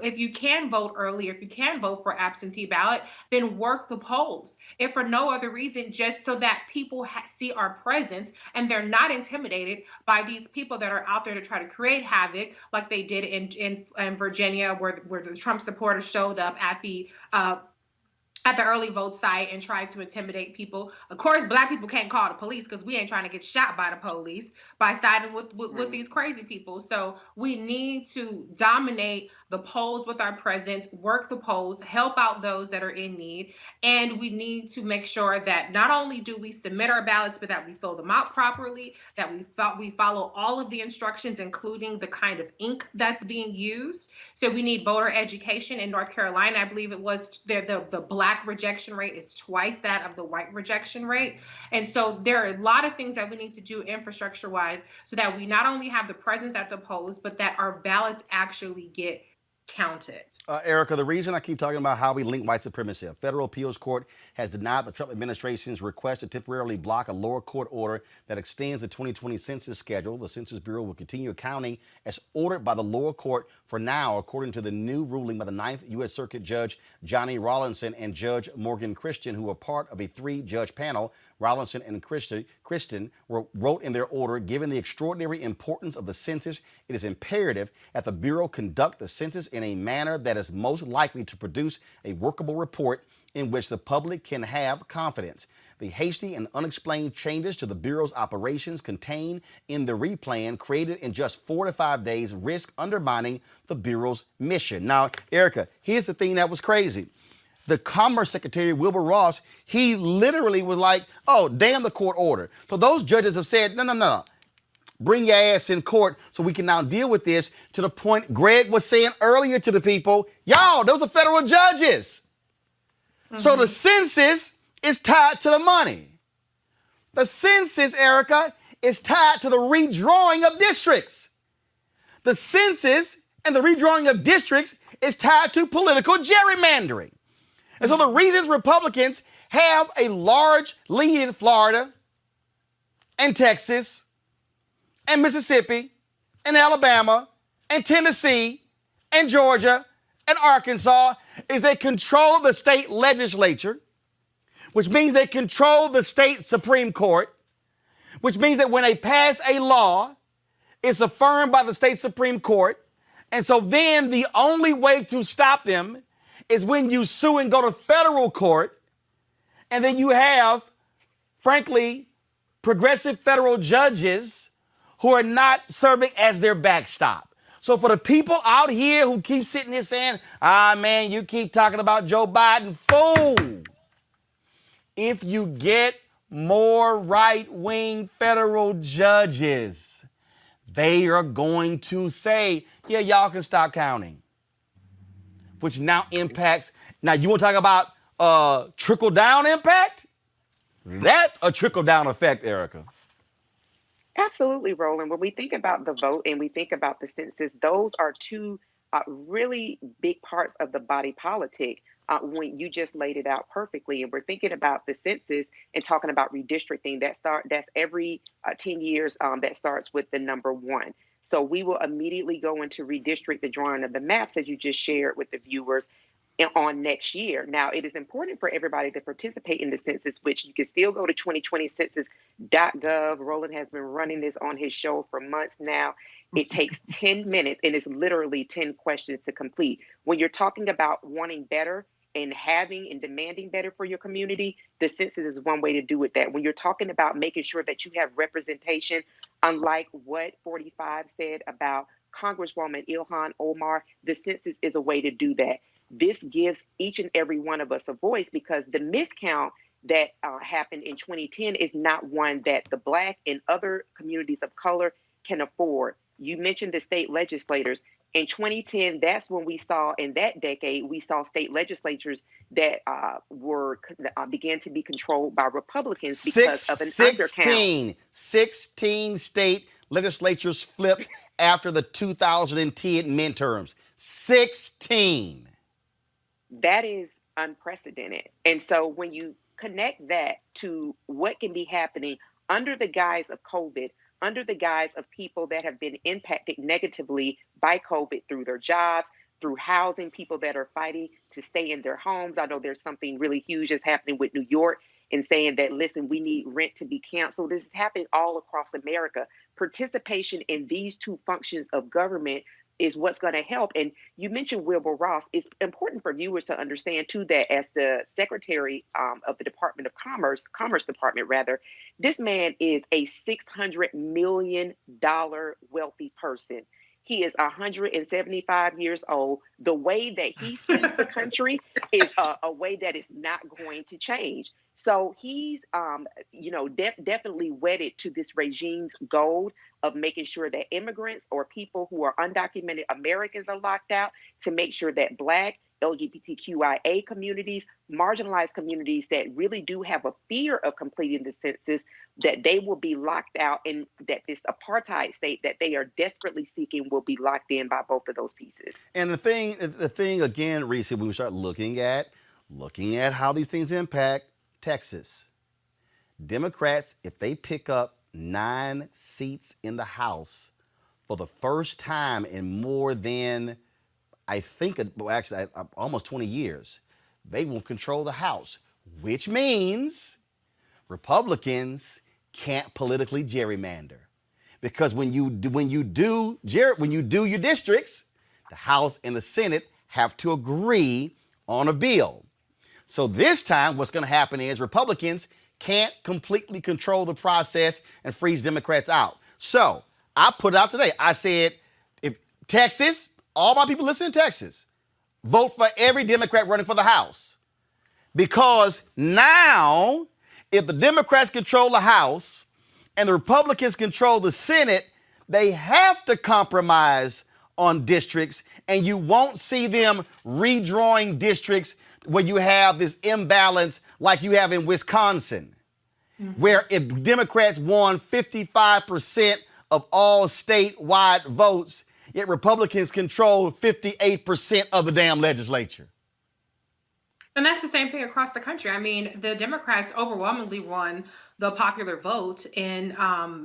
vote early, if you can vote for absentee ballot, then work the polls. If for no other reason, just so that people see our presence and they're not intimidated by these people that are out there to try to create havoc, like they did in Virginia, where the Trump supporters showed up at the early vote site and tried to intimidate people. Of course, black people can't call the police because we ain't trying to get shot by the police by siding with these crazy people. So we need to dominate the polls with our presence, work the polls, help out those that are in need. And we need to make sure that not only do we submit our ballots, but that we fill them out properly, that we follow all of the instructions, including the kind of ink that's being used. So we need voter education. In North Carolina, I believe it was the black rejection rate is twice that of the white rejection rate. And so there are a lot of things that we need to do infrastructure wise so that we not only have the presence at the polls, but that our ballots actually get counted. Erica, the reason I keep talking about how we link white supremacy, a federal appeals court has denied the Trump administration's request to temporarily block a lower court order that extends the 2020 census schedule. The Census Bureau will continue accounting as ordered by the lower court for now, according to the new ruling by the 9th U.S. Circuit Judge Johnny Rawlinson and Judge Morgan Christian, who are part of a 3-judge panel. Rawlinson and Christian wrote in their order, given the extraordinary importance of the census, it is imperative that the Bureau conduct the census in a manner that is most likely to produce a workable report in which the public can have confidence. The hasty and unexplained changes to the Bureau's operations contained in the replan created in just 4 to 5 days risk undermining the Bureau's mission. Now, Erica, here's the thing that was crazy. The Commerce Secretary, Wilbur Ross, he literally was like, oh, damn the court order. So those judges have said, no. Bring your ass in court so we can now deal with this, to the point Greg was saying earlier to the people, y'all, those are federal judges. So the census is tied to the money. The census, Erica, is tied to the redrawing of districts. The census and the redrawing of districts is tied to political gerrymandering. And so the reasons Republicans have a large lead in Florida and Texas and Mississippi and Alabama and Tennessee and Georgia and Arkansas is they control the state legislature, which means they control the state Supreme Court, which means that when they pass a law, it's affirmed by the state Supreme Court. And so then the only way to stop them is when you sue and go to federal court. And then you have, frankly, progressive federal judges who are not serving as their backstop. So for the people out here who keep sitting here saying, man, you keep talking about Joe Biden, fool. If you get more right-wing federal judges, they are going to say, yeah, y'all can stop counting. Which now impacts, now you want to talk about trickle-down impact? That's a trickle-down effect, Erica. Absolutely, Roland. When we think about the vote and we think about the census, those are two really big parts of the body politic when you just laid it out perfectly. And we're thinking about the census and talking about redistricting. That's every 10 years that starts with the number 1. So we will immediately go into redistrict, the drawing of the maps, as you just shared with the viewers, on next year. Now, it is important for everybody to participate in the census, which you can still go to 2020census.gov. Roland has been running this on his show for months now. It takes 10 minutes, and it's literally 10 questions to complete. When you're talking about wanting better and having and demanding better for your community, the census is one way to do it. That when you're talking about making sure that you have representation, unlike what 45 said about Congresswoman Ilhan Omar, the census is a way to do that. This gives each and every one of us a voice, because the miscount that happened in 2010 is not one that the Black and other communities of color can afford. You mentioned the state legislators. In 2010, that's when we saw, in that decade, we saw state legislatures that began to be controlled by Republicans because of an undercount. 16 state legislatures flipped after the 2010 midterms. 16. That is unprecedented. And so when you connect that to what can be happening under the guise of COVID, under the guise of people that have been impacted negatively by COVID through their jobs, through housing, people that are fighting to stay in their homes. I know there's something really huge that's happening with New York and saying that, listen, we need rent to be canceled. This is happening all across America. Participation in these two functions of government is what's going to help. And you mentioned Wilbur Ross. It's important for viewers to understand, too, that as the Secretary of the Department of Commerce Department, rather, this man is a $600 million wealthy person. He is 175 years old. The way that he sees the country is a way that is not going to change. So he's, definitely wedded to this regime's goal of making sure that immigrants or people who are undocumented Americans are locked out, to make sure that Black LGBTQIA communities, marginalized communities that really do have a fear of completing the census, that they will be locked out, and that this apartheid state that they are desperately seeking will be locked in by both of those pieces. And the thing again, Reese, when we start looking at how these things impact Texas, Democrats, if they pick up 9 seats in the House for the first time in more than, I think, well, actually, almost 20 years, they will control the House, which means Republicans can't politically gerrymander, because when you do your districts, the House and the Senate have to agree on a bill. So this time, what's going to happen is Republicans can't completely control the process and freeze Democrats out. So I put it out today. I said, if Texas, all my people listen in Texas, vote for every Democrat running for the House. Because now, if the Democrats control the House and the Republicans control the Senate, they have to compromise on districts, and you won't see them redrawing districts where you have this imbalance like you have in Wisconsin, where if Democrats won 55% of all statewide votes, yet Republicans control 58% of the damn legislature. And that's the same thing across the country. I mean, the Democrats overwhelmingly won the popular vote in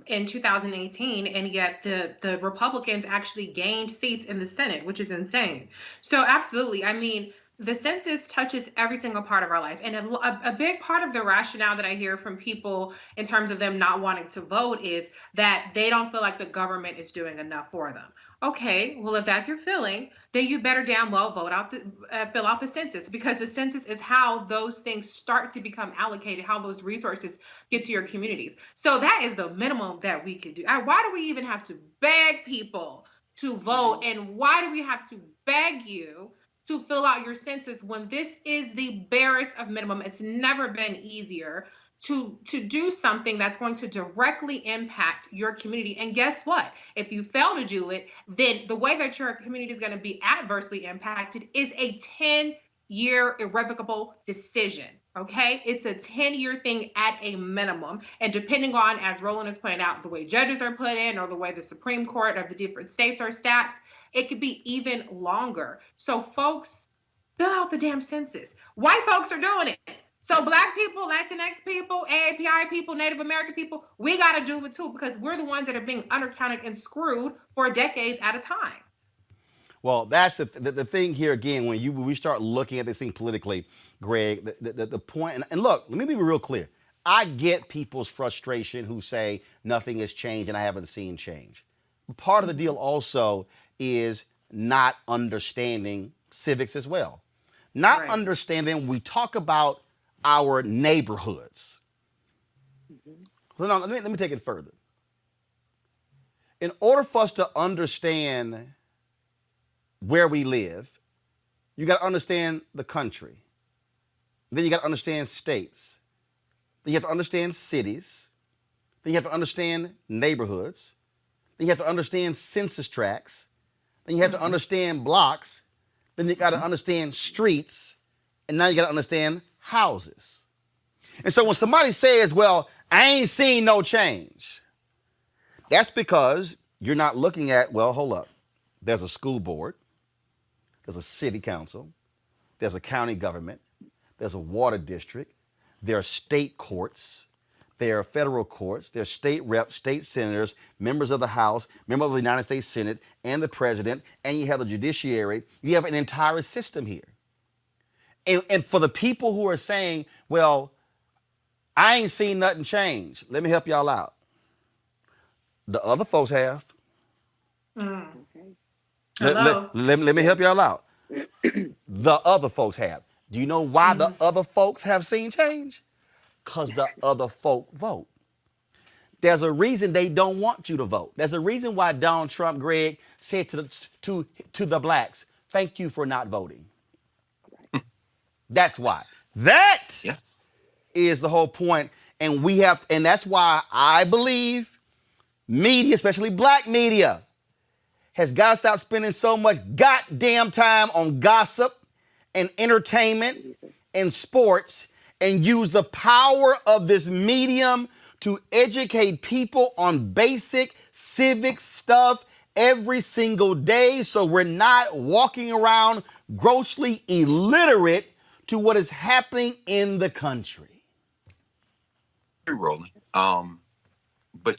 2018, and yet the Republicans actually gained seats in the Senate, which is insane. So absolutely, I mean, the census touches every single part of our life. And a big part of the rationale that I hear from people in terms of them not wanting to vote is that they don't feel like the government is doing enough for them. Okay, well, if that's your feeling, then you better damn well fill out the census, because the census is how those things start to become allocated, how those resources get to your communities. So that is the minimum that we could do. Why do we even have to beg people to vote? And why do we have to beg you to fill out your census when this is the barest of minimum? It's never been easier to do something that's going to directly impact your community. And guess what? If you fail to do it, then the way that your community is going to be adversely impacted is a 10-year irrevocable decision. Okay, it's a 10-year thing at a minimum. And depending on, as Roland has pointed out, the way judges are put in or the way the Supreme Court of the different states are stacked, it could be even longer. So folks, fill out the damn census. White folks are doing it. So Black people, Latinx people, AAPI people, Native American people, we got to do it too, because we're the ones that are being undercounted and screwed for decades at a time. Well, that's the thing here again, when we start looking at this thing politically, Greg, the point, and look, let me be real clear. I get people's frustration who say nothing has changed and I haven't seen change. Part of the deal also is not understanding civics as well. Not understanding, we talk about our neighborhoods. Hold on, let me take it further. In order for us to understand where we live, you got to understand the country. Then you got to understand states. Then you have to understand cities. Then you have to understand neighborhoods. Then you have to understand census tracts. Then you have to understand blocks. Then you got to understand streets. And now you got to understand houses. And so when somebody says, well, I ain't seen no change, that's because you're not looking at, well, hold up. There's a school board. There's a city council. There's a county government. There's a water district. There are state courts. There are federal courts. There's state reps, state senators, members of the House, members of the United States Senate, and the president, and you have the judiciary. You have an entire system here. And for the people who are saying, well, I ain't seen nothing change, let me help y'all out. The other folks have. Let me help y'all out. The other folks have. Do you know why the other folks have seen change? Because the other folk vote. There's a reason they don't want you to vote. There's a reason why Donald Trump, Greg, said to the blacks, thank you for not voting. That's why. That is the whole point. And that's why I believe media, especially black media, has got to stop spending so much goddamn time on gossip and entertainment and sports and use the power of this medium to educate people on basic civic stuff every single day so we're not walking around grossly illiterate to what is happening in the country. Roland. But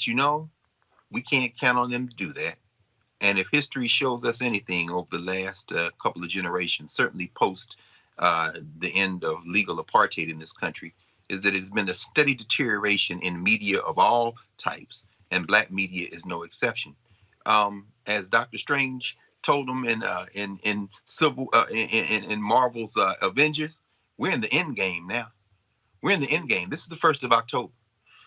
we can't count on them to do that. And if history shows us anything over the last couple of generations, certainly post the end of legal apartheid in this country, is that it's been a steady deterioration in media of all types, and black media is no exception. As Dr. Strange told them in Marvel's Avengers, we're in the end game now. We're in the end game. This is the 1st of October.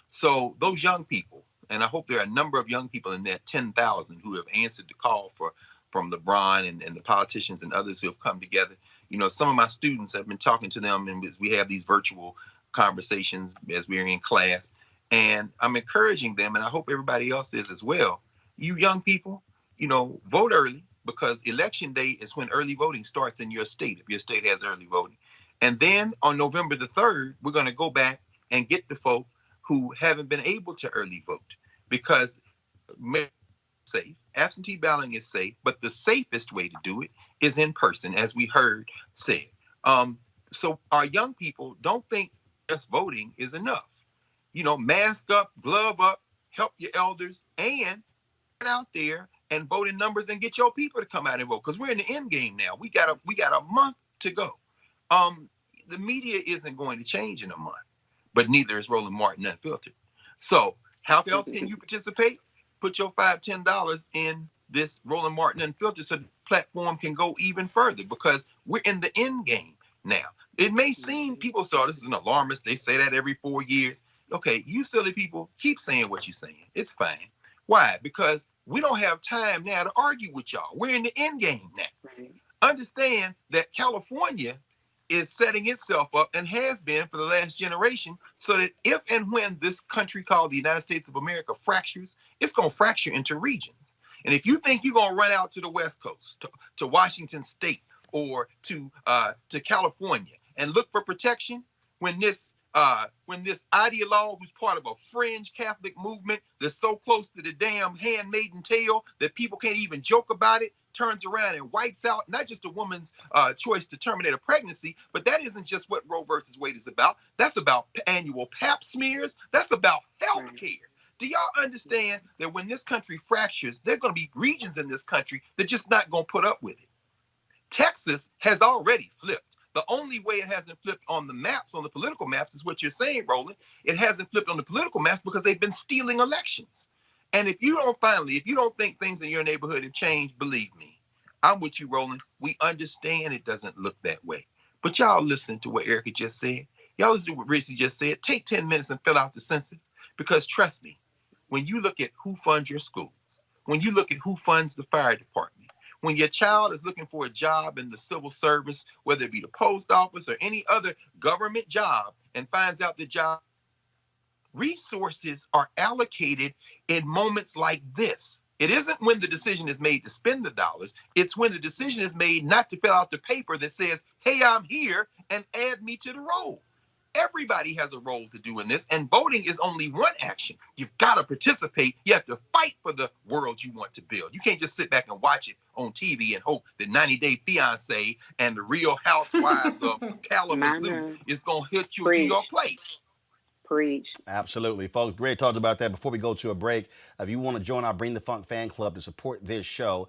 So those young people, and I hope there are a number of young people in that 10,000 who have answered the call from Lebron and the politicians and others who have come together. Some of my students have been talking to them, and we have these virtual conversations as we're in class. And I'm encouraging them, and I hope everybody else is as well. You young people, vote early, because election day is when early voting starts in your state, if your state has early voting. And then on November the 3rd, we're going to go back and get the folk who haven't been able to early vote, because safe, absentee balloting is safe, but the safest way to do it is in person, as we heard said. So our young people don't think just voting is enough. Mask up, glove up, help your elders, and get out there and vote in numbers and get your people to come out and vote, because we're in the end game now. We got a month to go. The media isn't going to change in a month, but neither is Roland Martin Unfiltered. So how else can you participate? Put your $5, $10 in this Roland Martin Unfiltered so the platform can go even further, because we're in the end game now. It may seem people saw this as an alarmist. They say that every 4 years. Okay, you silly people, keep saying what you're saying. It's fine. Why? Because we don't have time now to argue with y'all. We're in the end game now. Right. Understand that California is setting itself up, and has been for the last generation, so that if and when this country called the United States of America fractures, it's going to fracture into regions. And if you think you're going to run out to the West Coast, to Washington State, or to California and look for protection, when this ideologue who's part of a fringe Catholic movement that's so close to the damn handmaiden tale that people can't even joke about it, turns around and wipes out not just a woman's choice to terminate a pregnancy, but that isn't just what Roe versus Wade is about. That's about annual pap smears. That's about health care. Do y'all understand that when this country fractures, there are going to be regions in this country that just not going to put up with it? Texas has already flipped. The only way it hasn't flipped on the maps, on the political maps, is what you're saying, Roland. It hasn't flipped on the political maps because they've been stealing elections. And if you don't think things in your neighborhood have changed, believe me, I'm with you, Roland. We understand it doesn't look that way. But y'all listen to what Erica just said. Y'all listen to what Richie just said. Take 10 minutes and fill out the census. Because trust me, when you look at who funds your schools, when you look at who funds the fire department, when your child is looking for a job in the civil service, whether it be the post office or any other government job, and finds out the job, resources are allocated in moments like this. It isn't when the decision is made to spend the dollars. It's when the decision is made not to fill out the paper that says, hey, I'm here, and add me to the roll. Everybody has a role to do in this, and voting is only one action. You've got to participate. You have to fight for the world you want to build. You can't just sit back and watch it on TV and hope that 90 Day Fiance and the Real Housewives of Kalamazoo is going to hit you to your place. Preach. Absolutely, folks. Greg talked about that. Before we go to a break, if you want to join our Bring the Funk fan club to support this show,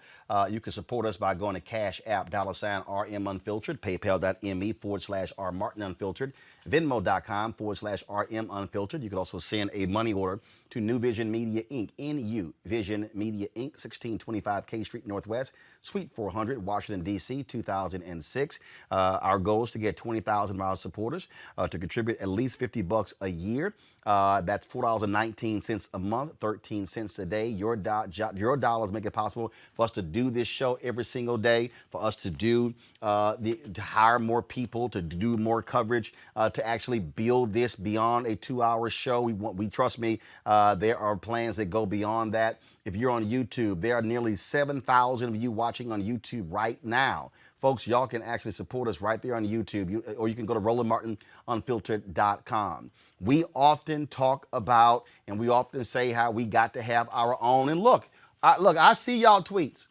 you can support us by going to Cash App, $RM Unfiltered, PayPal.me/R Martin Unfiltered, Venmo.com/RM Unfiltered. You can also send a money order to New Vision Media Inc., NU Vision Media Inc., 1625 K Street Northwest, Suite 400, Washington, D.C., 2006. Our goal is to get 20,000 of our supporters to contribute at least $50 a year. That's $4.19 a month, 13 cents a day. Your dollars make it possible for us to do this show every single day, for us to do to hire more people, to do more coverage, to actually build this beyond a 2-hour show. We trust me, there are plans that go beyond that. if you're on YouTube. There are nearly 7,000 of you watching on YouTube right now. Folks, y'all can actually support us right there on YouTube, or you can go to RolandMartinUnfiltered.com. We often talk about and we often say how we got to have our own. And look, I see y'all tweets.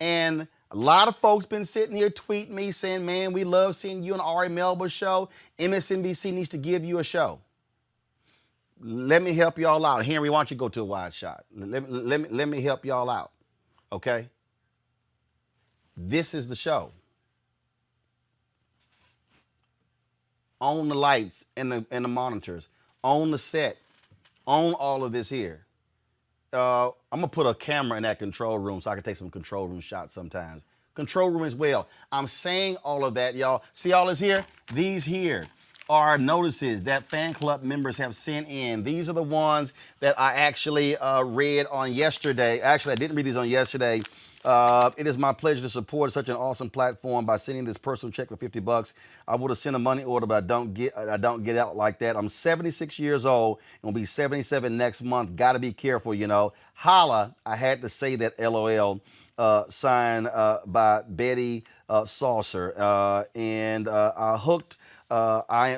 And a lot of folks been sitting here tweeting me saying, man, we love seeing you on Ari Melba's show. MSNBC needs to give you a show. Let me help y'all out. Henry, why don't you go to a wide shot? Let me help y'all out, okay? This is the show. On the lights and the monitors, on the set, on all of this here. I'm gonna put a camera in that control room so I can take some control room shots sometimes. Control room as well. I'm saying all of that, y'all. See all this here? These here are notices that fan club members have sent in. These are the ones that I actually read on yesterday. Actually, I didn't read these on yesterday. It is my pleasure to support such an awesome platform by sending this personal check for $50. I would have sent a money order, but I don't get out like that. I'm 76 years old and will be 77 next month. Got to be careful, you know. Holla, I had to say that LOL. Signed by Betty Saucer. And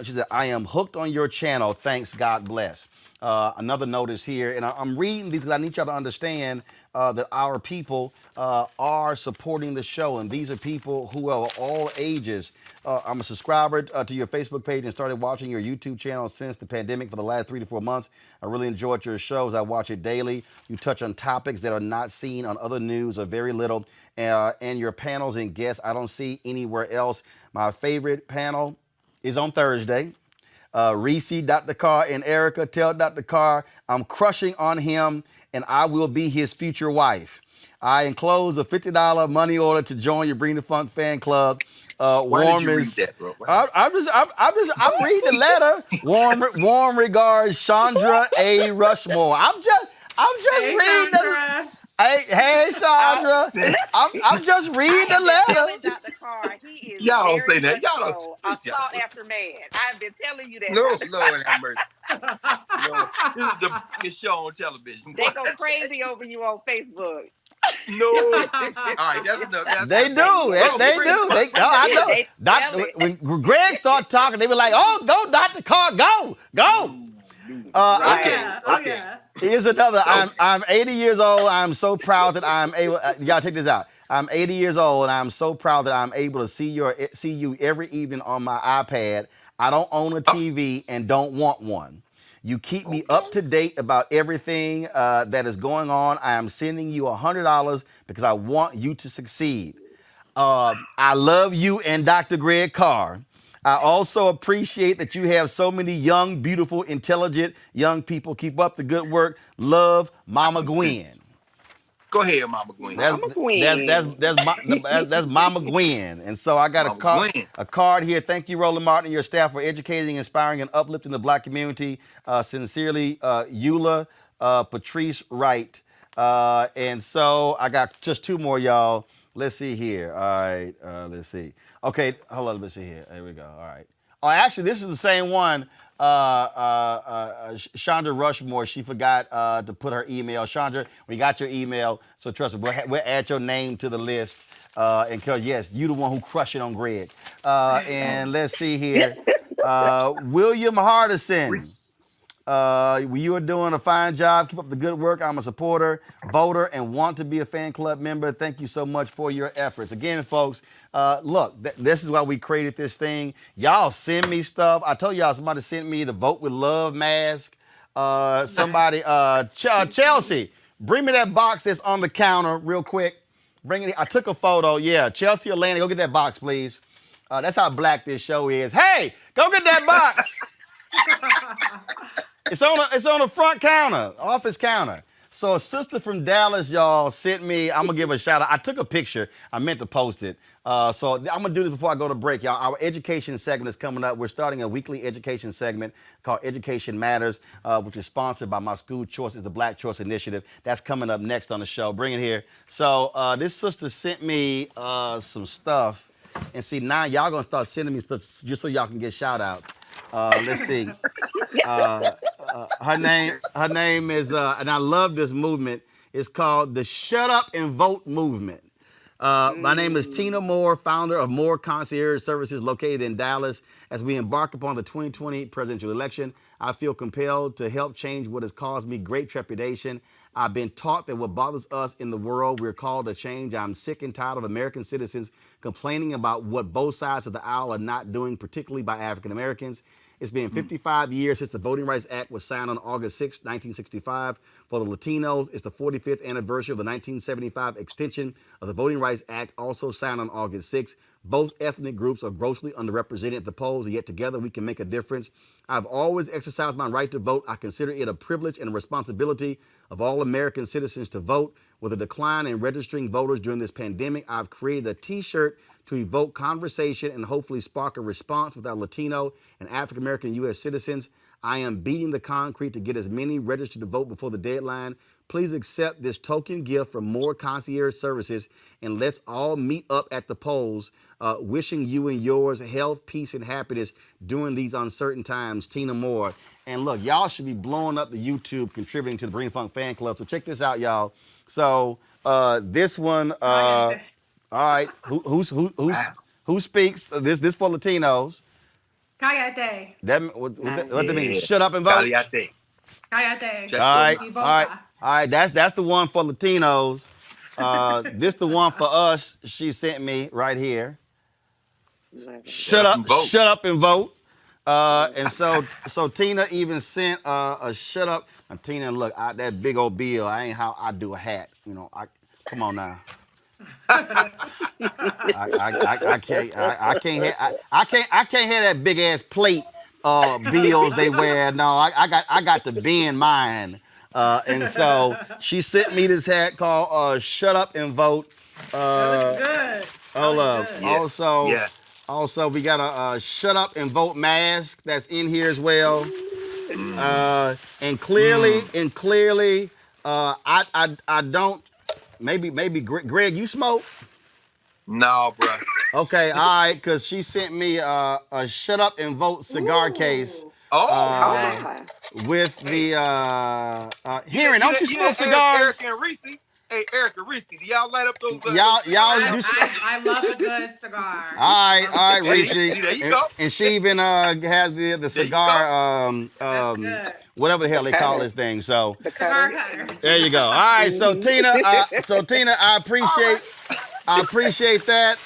she said, I am hooked on your channel. Thanks, God bless. Another notice here, and I'm reading these because I need y'all to understand that our people are supporting the show, and these are people who are all ages. I'm a subscriber to your Facebook page and started watching your YouTube channel since the pandemic for the last 3 to 4 months. I really enjoyed your shows. I watch it daily. You touch on topics that are not seen on other news or very little, and your panels and guests I don't see anywhere else. My favorite panel is on Thursday. Reese, Dr. Carr, and Erica, tell Dr. Carr I'm crushing on him and I will be his future wife. I enclose a $50 money order to join your Bring the Funk fan club. Why did you read that, bro? I'm reading the letter. Warm regards, Chandra A. Rushmore. I'm just reading the. Hey, Chandra. I'm just reading the letter. Dr. Carr, he is y'all don't say that. Y'all don't. A sought after man. I've been telling you that. Lord have mercy. Lord, this is the biggest show on television. They go crazy over you on Facebook. No. All right, that's enough. They do. They do. I know. When Greg started talking, they were like, "Oh, go, Dr. Carr, go." Okay. Here's another. I'm 80 years old. I'm so proud that I'm able. Y'all check this out. I'm 80 years old, and I'm so proud that I'm able to see you every evening on my iPad. I don't own a TV and don't want one. You keep me up to date about everything that is going on. I am sending you $100 because I want you to succeed. I love you and Dr. Greg Carr. I also appreciate that you have so many young, beautiful, intelligent young people. Keep up the good work. Love, Mama Gwen. Go ahead, Mama Gwen. That's Mama Gwen. And so I got a card here. Thank you, Roland Martin, and your staff for educating, inspiring, and uplifting the Black community. Sincerely, Eula Patrice Wright. And so I got just 2 more, y'all. Let's see here. All right, let's see. Okay, hold on, let's see here. There we go. All right. Oh, actually, this is the same one. Chandra Rushmore, she forgot to put her email. Chandra, we got your email, so trust me, we'll add your name to the list. And cause yes, you the one who crushed it on Greg. And let's see here. William Hardison. You are doing a fine job. Keep up the good work. I'm a supporter, voter, and want to be a fan club member. Thank you so much for your efforts. Again, folks, look, this is why we created this thing. Y'all send me stuff. I told y'all somebody sent me the Vote with Love mask. Chelsea, bring me that box that's on the counter real quick. Bring it. I took a photo. Yeah, Chelsea or Lanny, go get that box, please. That's how black this show is. Hey, go get that box. It's on the front counter, office counter. So a sister from Dallas, y'all, sent me, I'm going to give a shout out. I took a picture. I meant to post it. So I'm going to do this before I go to break, y'all. Our education segment is coming up. We're starting a weekly education segment called Education Matters, which is sponsored by My School Choice. It's the Black Choice Initiative. That's coming up next on the show. Bring it here. So this sister sent me some stuff. And see, now y'all going to start sending me stuff just so y'all can get shout outs. Let's see. Her name is, and I love this movement. It's called the Shut Up and Vote Movement. My name is Tina Moore, founder of Moore Concierge Services located in Dallas. As we embark upon the 2020 presidential election, I feel compelled to help change what has caused me great trepidation. I've been taught that what bothers us in the world, we're called to change. I'm sick and tired of American citizens complaining about what both sides of the aisle are not doing, particularly by African Americans. It's been 55 years since the Voting Rights Act was signed on August 6, 1965. For the Latinos, it's the 45th anniversary of the 1975 extension of the Voting Rights Act, also signed on August 6. Both ethnic groups are grossly underrepresented at the polls, and yet together we can make a difference. I've always exercised my right to vote. I consider it a privilege and a responsibility of all American citizens to vote. With a decline in registering voters during this pandemic, I've created a T-shirt to evoke conversation and hopefully spark a response with our Latino and African American U.S. citizens. I am beating the concrete to get as many registered to vote before the deadline. Please accept this token gift from Moore Concierge Services, and let's all meet up at the polls. Wishing you and yours health, peace, and happiness during these uncertain times. Tina Moore. And look, y'all should be blowing up the YouTube, contributing to the Bring Funk Fan Club. So check this out, y'all. So this one, all right, who speaks? This for Latinos. Cállate. What that mean? Shut up and vote. Cállate. All right. That's the one for Latinos. This the one for us. She sent me right here. Shut up and vote. And so Tina even sent a shut up. And Tina, look, that big old bill. I ain't how I do a hat. You know, come on now. I can't have that big ass plate bills they wear. No, I got to bend mine. And so she sent me this hat called "Shut Up and Vote." Good. Hold up. Also, we got a "Shut Up and Vote" mask that's in here as well. And clearly, I don't. Maybe Greg, you smoke? No, bro. Okay, all right, because she sent me a Shut Up and Vote cigar case. With the hearing, don't you smoke cigars? Eric and Reese, do y'all light up those? Y'all do. I love a good cigar. All right, Reese. There you go. And she even has the cigar, whatever the hell they call this thing. So Cigar cutter. there you go. All right, so Tina, I appreciate that.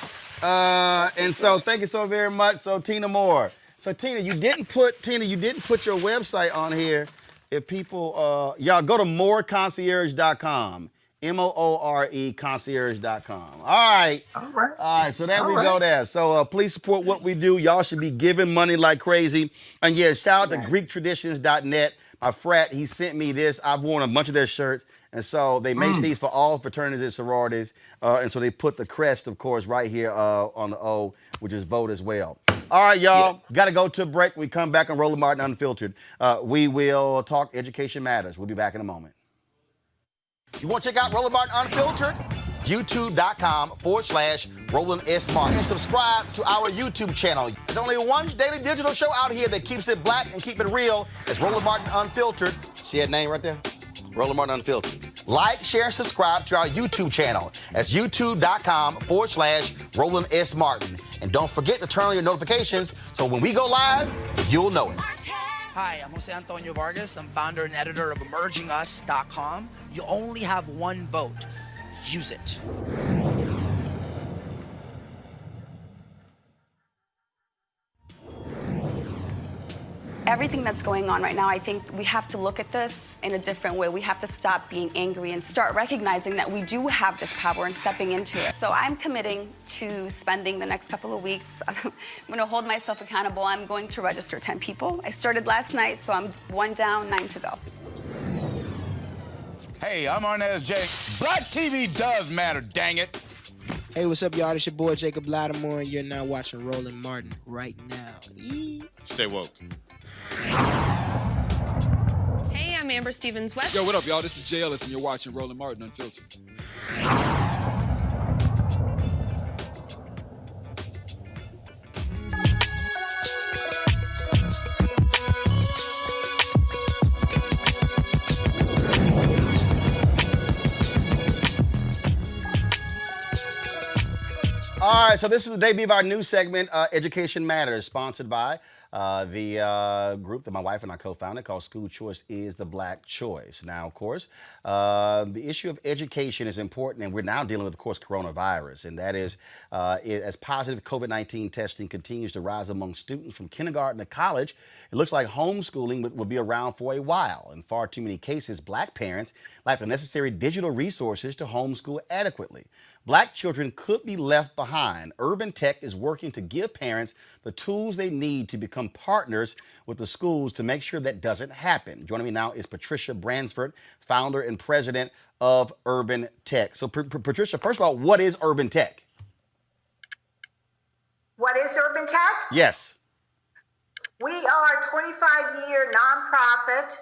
And so thank you so very much. So Tina Moore. So Tina, you didn't put your website on here. If people, y'all go to mooreconcierge.com. MOORE concierge.com. All right. So there we go there. So please support what we do. Y'all should be giving money like crazy. And yeah, shout out to GreekTraditions.net. My frat, he sent me this. I've worn a bunch of their shirts. And so they make these for all fraternities and sororities. And so they put the crest, of course, right here on the O, which is vote as well. All right, y'all. Got to go to a break. We come back on Roland Martin Unfiltered. We will talk Education Matters. We'll be back in a moment. You want to check out Roland Martin Unfiltered? YouTube.com/Roland S. Martin. And subscribe to our YouTube channel. There's only one daily digital show out here that keeps it black and keep it real. It's Roland Martin Unfiltered. See that name right there? Roland Martin Unfiltered. Like, share, and subscribe to our YouTube channel. That's youtube.com/Roland S. Martin. And don't forget to turn on your notifications so when we go live, you'll know it. Hi, I'm Jose Antonio Vargas. I'm founder and editor of EmergingUs.com. You only have one vote. Use it. Everything that's going on right now, I think we have to look at this in a different way. We have to stop being angry and start recognizing that we do have this power and stepping into it. So I'm committing to spending the next couple of weeks. I'm going to hold myself accountable. I'm going to register 10 people. I started last night, so I'm 1 down, 9 to go. Hey, I'm Arnez J. Black TV does matter, dang it. Hey, what's up, y'all? It's your boy, Jacob Lattimore, and you're now watching Roland Martin right now. Stay woke. Hey, I'm Amber Stevens-West. Yo, what up, y'all? This is Jay Ellis, and you're watching Roland Martin Unfiltered. All right, so this is the debut of our new segment, Education Matters, sponsored by the group that my wife and I co-founded called School Choice is the Black Choice. Now, of course, the issue of education is important, and we're now dealing with, of course, coronavirus, and that is as positive COVID-19 testing continues to rise among students from kindergarten to college, it looks like homeschooling will be around for a while. In far too many cases, Black parents lack the necessary digital resources to homeschool adequately. Black children could be left behind. Urban Tech is working to give parents the tools they need to become partners with the schools to make sure that doesn't happen. Joining me now is Patricia Bransford, founder and president of Urban Tech. So, Patricia, first of all, what is Urban Tech? What is Urban Tech? Yes. We are a 25-year nonprofit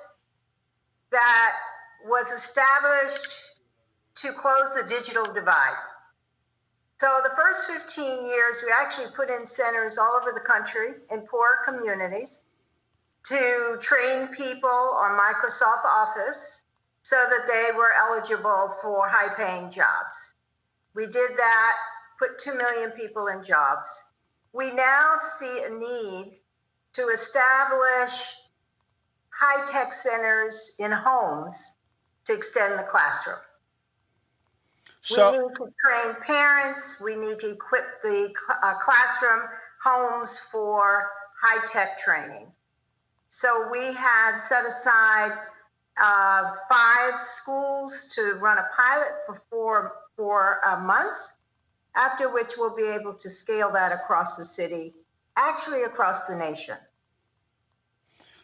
that was established to close the digital divide. So the first 15 years, we actually put in centers all over the country in poor communities to train people on Microsoft Office so that they were eligible for high-paying jobs. We did that, put 2 million people in jobs. We now see a need to establish high-tech centers in homes to extend the classroom. So, we need to train parents. We need to equip the classroom homes for high-tech training. So we have set aside 5 schools to run a pilot for 4 months, after which we'll be able to scale that across the city, actually across the nation.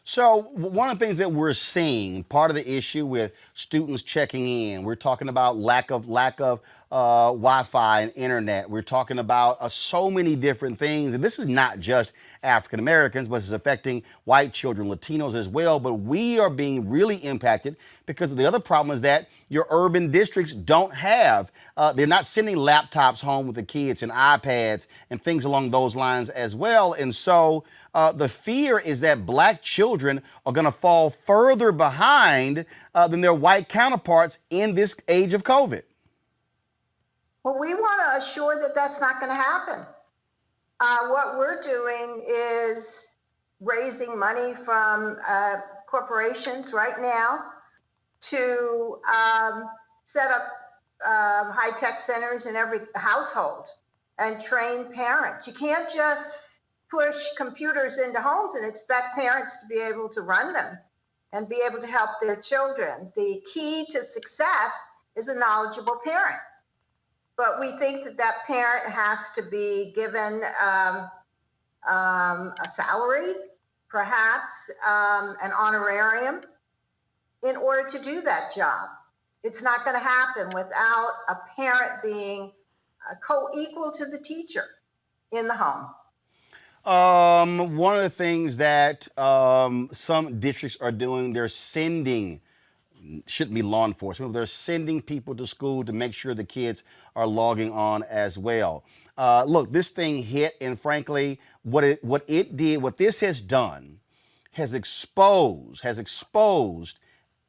So one of the things that we're seeing, part of the issue with students checking in, we're talking about lack of Wi-Fi and internet. We're talking about so many different things. And this is not just African Americans, but it's affecting white children, Latinos as well. But we are being really impacted because the other problem is that your urban districts don't have, they're not sending laptops home with the kids and iPads and things along those lines as well. And so the fear is that Black children are going to fall further behind than their white counterparts in this age of COVID. Well, we want to assure that that's not going to happen. What we're doing is raising money from corporations right now to set up high-tech centers in every household and train parents. You can't just push computers into homes and expect parents to be able to run them and be able to help their children. The key to success is a knowledgeable parent. But we think that that parent has to be given a salary, perhaps an honorarium, in order to do that job. It's not going to happen without a parent being co-equal to the teacher in the home. One of the things that some districts are doing, they're sending, shouldn't be law enforcement, they're sending people to school to make sure the kids are logging on as well. Look, this thing hit, and frankly, what this has done has exposed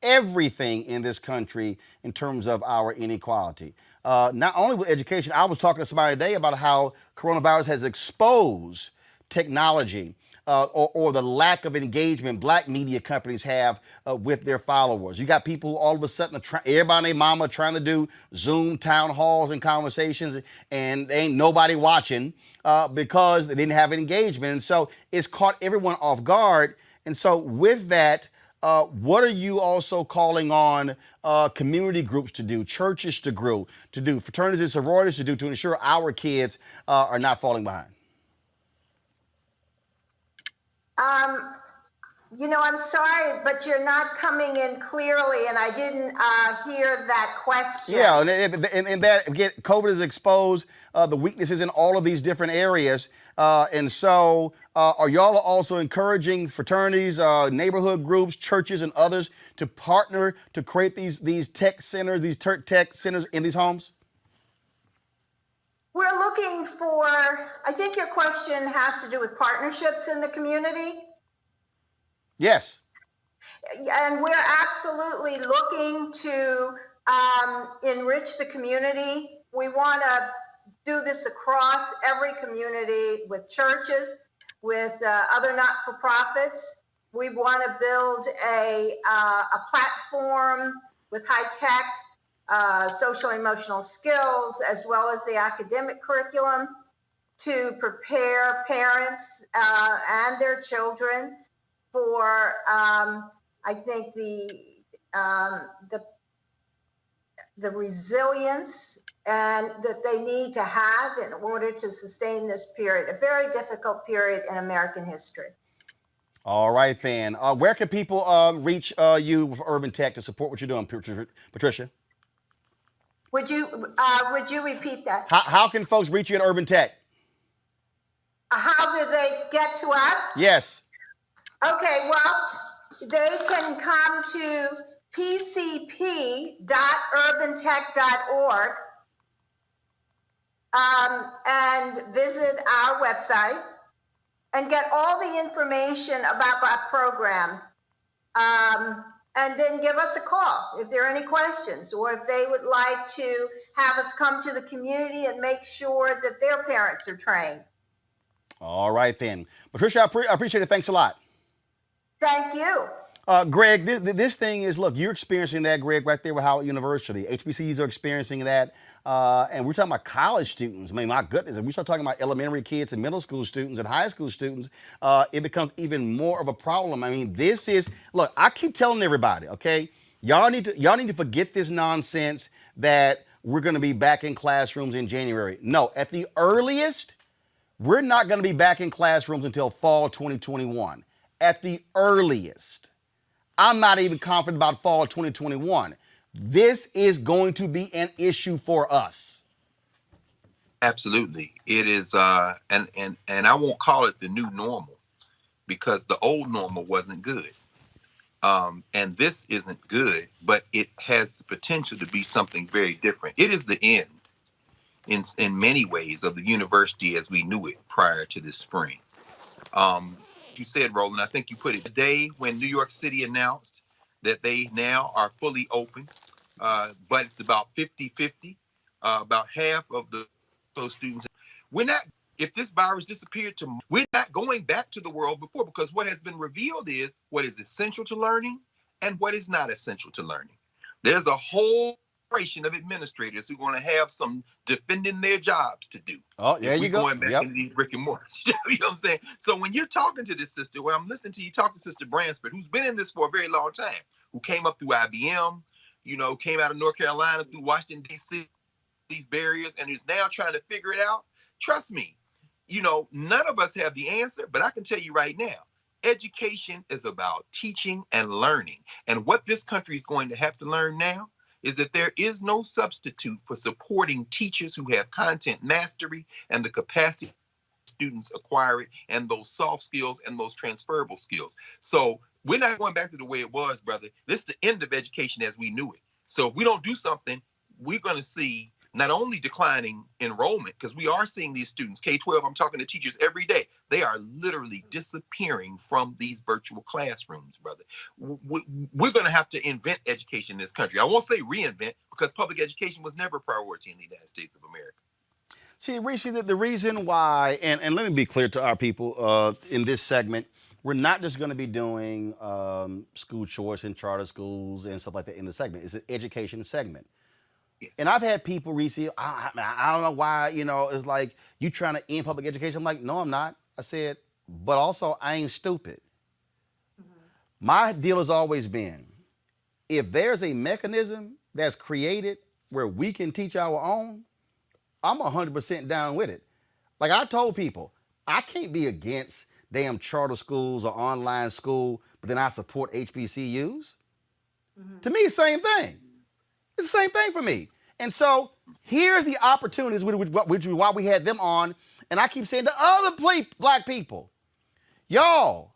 everything in this country in terms of our inequality. Not only with education, I was talking to somebody today about how coronavirus has exposed technology or the lack of engagement Black media companies have with their followers. You got people all of a sudden, everybody and their mama trying to do Zoom town halls and conversations, and ain't nobody watching because they didn't have engagement. And so it's caught everyone off guard. And so with that, what are you also calling on community groups to do, churches to do, fraternities and sororities to do to ensure our kids are not falling behind? I'm sorry, but you're not coming in clearly, and I didn't hear that question. Yeah, and that, again, COVID has exposed the weaknesses in all of these different areas. And so are y'all also encouraging fraternities, neighborhood groups, churches, and others to partner to create these tech centers, these tech centers in these homes? We're looking for, I think your question has to do with partnerships in the community. Yes. And we're absolutely looking to enrich the community. We want to do this across every community with churches, with other not-for-profits. We want to build a platform with high-tech social and emotional skills, as well as the academic curriculum, to prepare parents and their children for, I think, the resilience and that they need to have in order to sustain this period, a very difficult period in American history. All right, then. Where can people reach you with Urban Tech to support what you're doing, Patricia? Would you repeat that? How can folks reach you at Urban Tech? How do they get to us? Yes. Okay, well, they can come to pcp.urbantech.org and visit our website and get all the information about our program. And then give us a call if there are any questions, or if they would like to have us come to the community and make sure that their parents are trained. All right, then. Patricia, I appreciate it. Thanks a lot. Thank you. Greg, this thing is, look, you're experiencing that, Greg, right there with Howard University. HBCUs are experiencing that. And we're talking about college students. I mean, my goodness, if we start talking about elementary kids and middle school students and high school students, it becomes even more of a problem. I mean, this is, look, I keep telling everybody, okay, y'all need to forget this nonsense that we're going to be back in classrooms in January. No, at the earliest, we're not going to be back in classrooms until fall 2021. At the earliest. I'm not even confident about fall 2021. This is going to be an issue for us. Absolutely. It is, and I won't call it the new normal, because the old normal wasn't good. And this isn't good, but it has the potential to be something very different. It is the end, in many ways, of the university as we knew it prior to this spring. You said, Roland, I think you put it, the day when New York City announced that they now are fully open, but it's about 50-50, about half of those students. We're not, if this virus disappeared tomorrow, we're not going back to the world before, because what has been revealed is what is essential to learning and what is not essential to learning. There's a whole generation of administrators who are going to have some defending their jobs to do. Oh, there you go. Going back into these brick and mortar. You know what I'm saying? So when you're talking to this sister, when I'm listening to you talk to Sister Bransford, who's been in this for a very long time, who came up through IBM, came out of North Carolina, through Washington, D.C., these barriers, and who's now trying to figure it out. Trust me, none of us have the answer, but I can tell you right now, education is about teaching and learning. And what this country is going to have to learn now is that there is no substitute for supporting teachers who have content mastery and the capacity students acquire it, and those soft skills and those transferable skills. So we're not going back to the way it was, brother. This is the end of education as we knew it. So if we don't do something, we're going to see not only declining enrollment, because we are seeing these students, K-12, I'm talking to teachers every day, they are literally disappearing from these virtual classrooms, brother. We're going to have to invent education in this country. I won't say reinvent, because public education was never a priority in the United States of America. See, Reese, the reason why, and let me be clear to our people in this segment, we're not just going to be doing school choice and charter schools and stuff like that in the segment. It's an education segment. Yeah. And I've had people, Reese, I don't know why, it's like, you trying to end public education. I'm like, no, I'm not. I said, but also I ain't stupid. Mm-hmm. My deal has always been, if there's a mechanism that's created where we can teach our own, I'm 100% down with it. Like I told people, I can't be against damn charter schools or online school, but then I support HBCUs. Mm-hmm. To me, it's the same thing. It's the same thing for me. And so here's the opportunities, which is why we had them on. And I keep saying to other black people, y'all,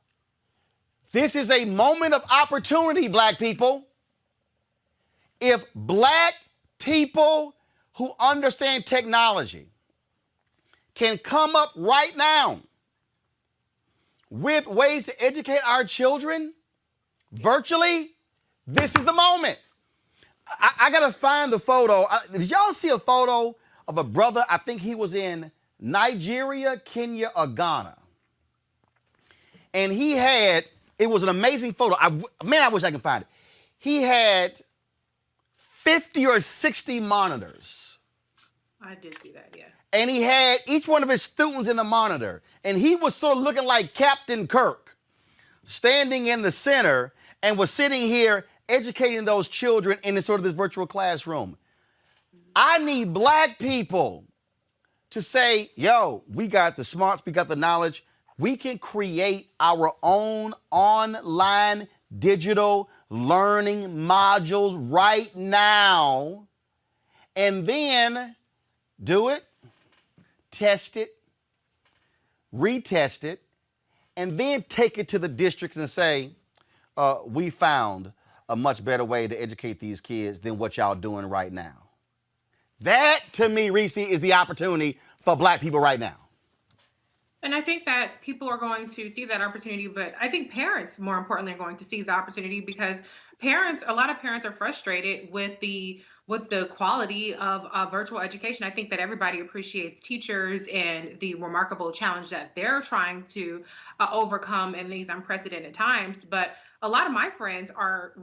this is a moment of opportunity, black people. If black people who understand technology can come up right now with ways to educate our children virtually, this is the moment. I got to find the photo. Did y'all see a photo of a brother, I think he was in Nigeria, Kenya, or Ghana. And he had, it was an amazing photo. I wish I could find it. He had 50 or 60 monitors. I did see that, yeah. And he had each one of his students in the monitor. And he was sort of looking like Captain Kirk, standing in the center and was sitting here educating those children in this virtual classroom. I need black people to say, yo, we got the smarts, we got the knowledge. We can create our own online digital learning modules right now and then do it, test it, retest it, and then take it to the districts and say, we found a much better way to educate these kids than what y'all doing right now. That, to me, Reese, is the opportunity for black people right now. And I think that people are going to seize that opportunity, but I think parents, more importantly, are going to seize the opportunity because a lot of parents are frustrated with the quality of virtual education. I think that everybody appreciates teachers and the remarkable challenge that they're trying to overcome in these unprecedented times. But a lot of my friends are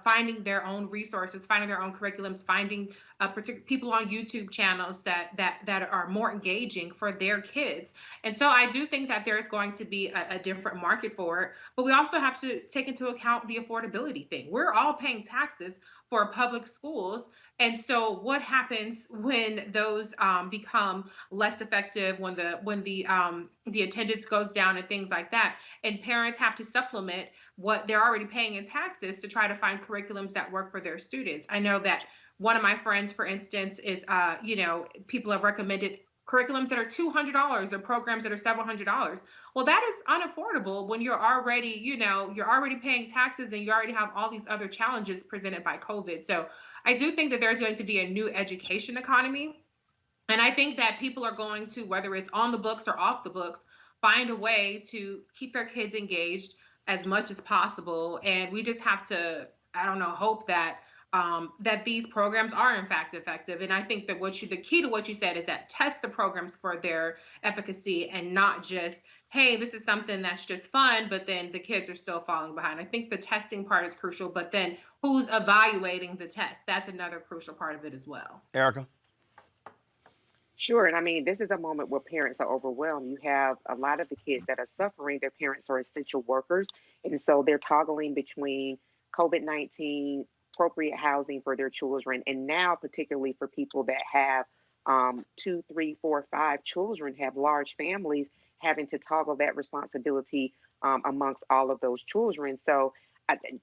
finding their own resources, finding their own curriculums, finding people on YouTube channels that are more engaging for their kids. And so I do think that there's going to be a different market for it. But we also have to take into account the affordability thing. We're all paying taxes for public schools. And so what happens when those become less effective, when the attendance goes down and things like that, and parents have to supplement what they're already paying in taxes to try to find curriculums that work for their students. I know that one of my friends, for instance, is people have recommended curriculums that are $200 or programs that are several $100s. Well, that is unaffordable when you're already paying taxes and you already have all these other challenges presented by COVID. So I do think that there's going to be a new education economy. And I think that people are going to, whether it's on the books or off the books, find a way to keep their kids engaged as much as possible. And we just have to, hope that that these programs are in fact effective. And I think that the key to what you said is that test the programs for their efficacy and not just, hey, this is something that's just fun, but then the kids are still falling behind. I think the testing part is crucial, but then who's evaluating the test? That's another crucial part of it as well. Erica? Sure. And I mean, this is a moment where parents are overwhelmed. You have a lot of the kids that are suffering. Their parents are essential workers. And so they're toggling between COVID-19, appropriate housing for their children, and now particularly for people that have 2, 3, 4, 5 children, have large families, having to toggle that responsibility amongst all of those children. So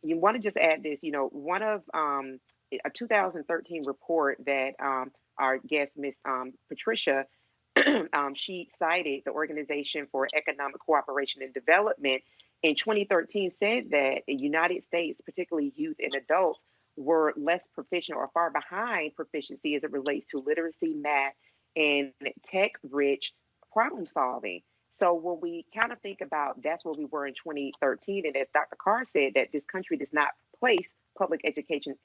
you want to just add this, one of a 2013 report that our guest, Miss Patricia, she cited the Organization for Economic Cooperation and Development in 2013 said that the United States, particularly youth and adults, were less proficient or far behind proficiency as it relates to literacy, math, and tech-rich problem solving. So when we kind of think about that's where we were in 2013, and as Dr. Carr said, that this country does not place public education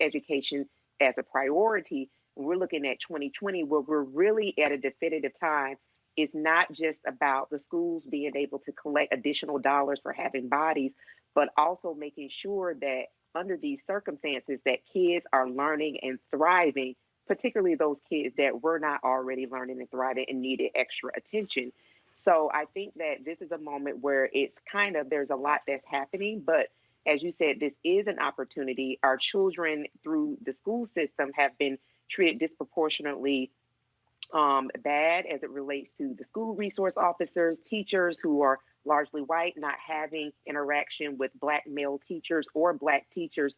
as a priority, and we're looking at 2020 where we're really at a definitive time. It's not just about the schools being able to collect additional dollars for having bodies, but also making sure that under these circumstances that kids are learning and thriving, particularly those kids that were not already learning and thriving and needed extra attention. So I think that this is a moment where it's there's a lot that's happening, but as you said, this is an opportunity. Our children through the school system have been treated disproportionately bad as it relates to the school resource officers, teachers who are largely white, not having interaction with Black male teachers or Black teachers,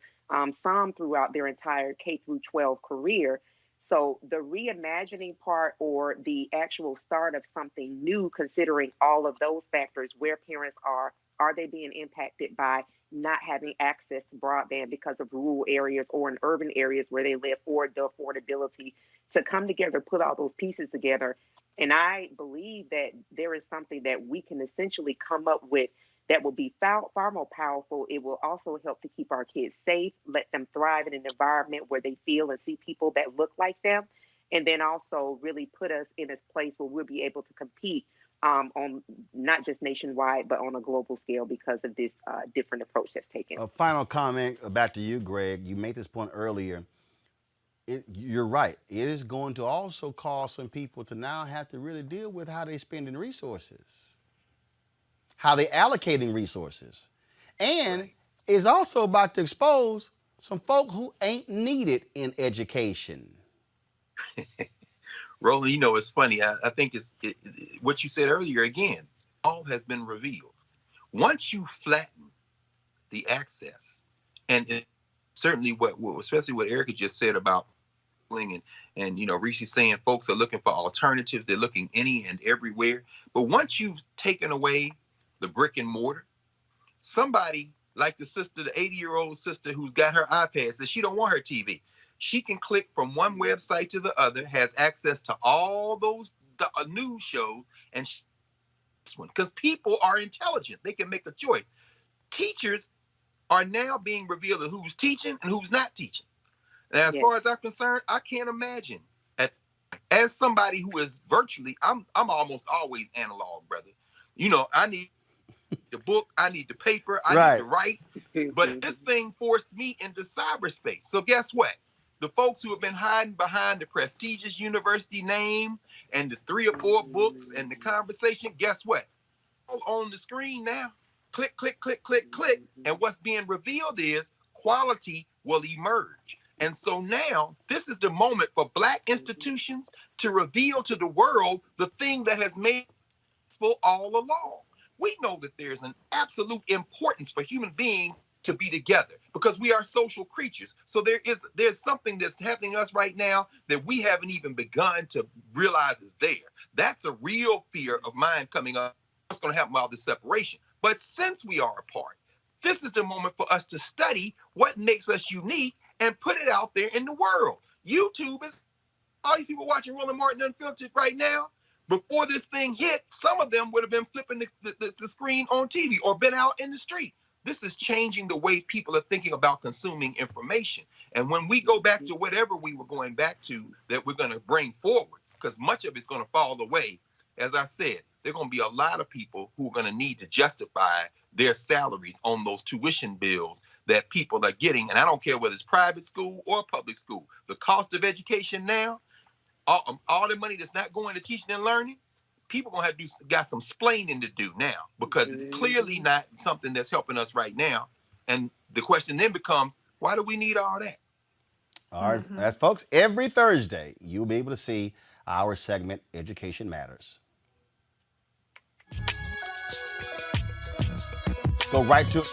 some throughout their entire K through 12 career. So the reimagining part or the actual start of something new, considering all of those factors, where parents are they being impacted by not having access to broadband because of rural areas or in urban areas where they live, or the affordability to come together, put all those pieces together. And I believe that there is something that we can essentially come up with that will be far more powerful. It will also help to keep our kids safe, let them thrive in an environment where they feel and see people that look like them. and then also really put us in a place where we'll be able to compete on not just nationwide, but on a global scale because of this different approach that's taken. A final comment back to you, Greg. You made this point earlier. You're right. It is going to also cause some people to now have to really deal with how they're spending resources, how they're allocating resources. And it's also about to expose some folk who ain't needed in education. Roland, you know, it's funny. I think what you said earlier again, all has been revealed. Once you flatten the access, and certainly especially what Erica just said about and you know, Reese saying folks are looking for alternatives. They're looking any and everywhere. But once you've taken away the brick and mortar, somebody like the 80-year-old sister who's got her iPad says she don't want her TV. She can click from one website to the other, has access to all those news shows, and this one, because people are intelligent. They can make a choice. Teachers are now being revealed of who's teaching and who's not teaching. And as far as I'm concerned, I can't imagine. As somebody who is virtually, I'm almost always analog, brother. You know, I need the book, I need the paper, I need to write. But this thing forced me into cyberspace. So guess what? The folks who have been hiding behind the prestigious university name and the 3 or 4 books and the conversation, guess what? All on the screen now. Click, click, click, click, click. And what's being revealed is quality will emerge. And so now this is the moment for Black institutions to reveal to the world the thing that has made us all along. We know that there's an absolute importance for human beings to be together because we are social creatures. So there's something that's happening to us right now that we haven't even begun to realize is there. That's a real fear of mine coming up. What's going to happen about this separation? But since we are apart, this is the moment for us to study what makes us unique and put it out there in the world. YouTube is, all these people watching Roland Martin Unfiltered right now, before this thing hit, some of them would have been flipping the screen on TV or been out in the street. This is changing the way people are thinking about consuming information. And when we go back to whatever we were going back to that we're going to bring forward, because much of it's going to fall away, as I said, there are going to be a lot of people who are going to need to justify their salaries on those tuition bills that people are getting. And I don't care whether it's private school or public school. The cost of education now, all the money that's not going to teaching and learning, people going to have got some splaining to do now because it's clearly not something that's helping us right now. And the question then becomes, why do we need all that? All right, that's folks. Every Thursday, you'll be able to see our segment, Education Matters. Go right to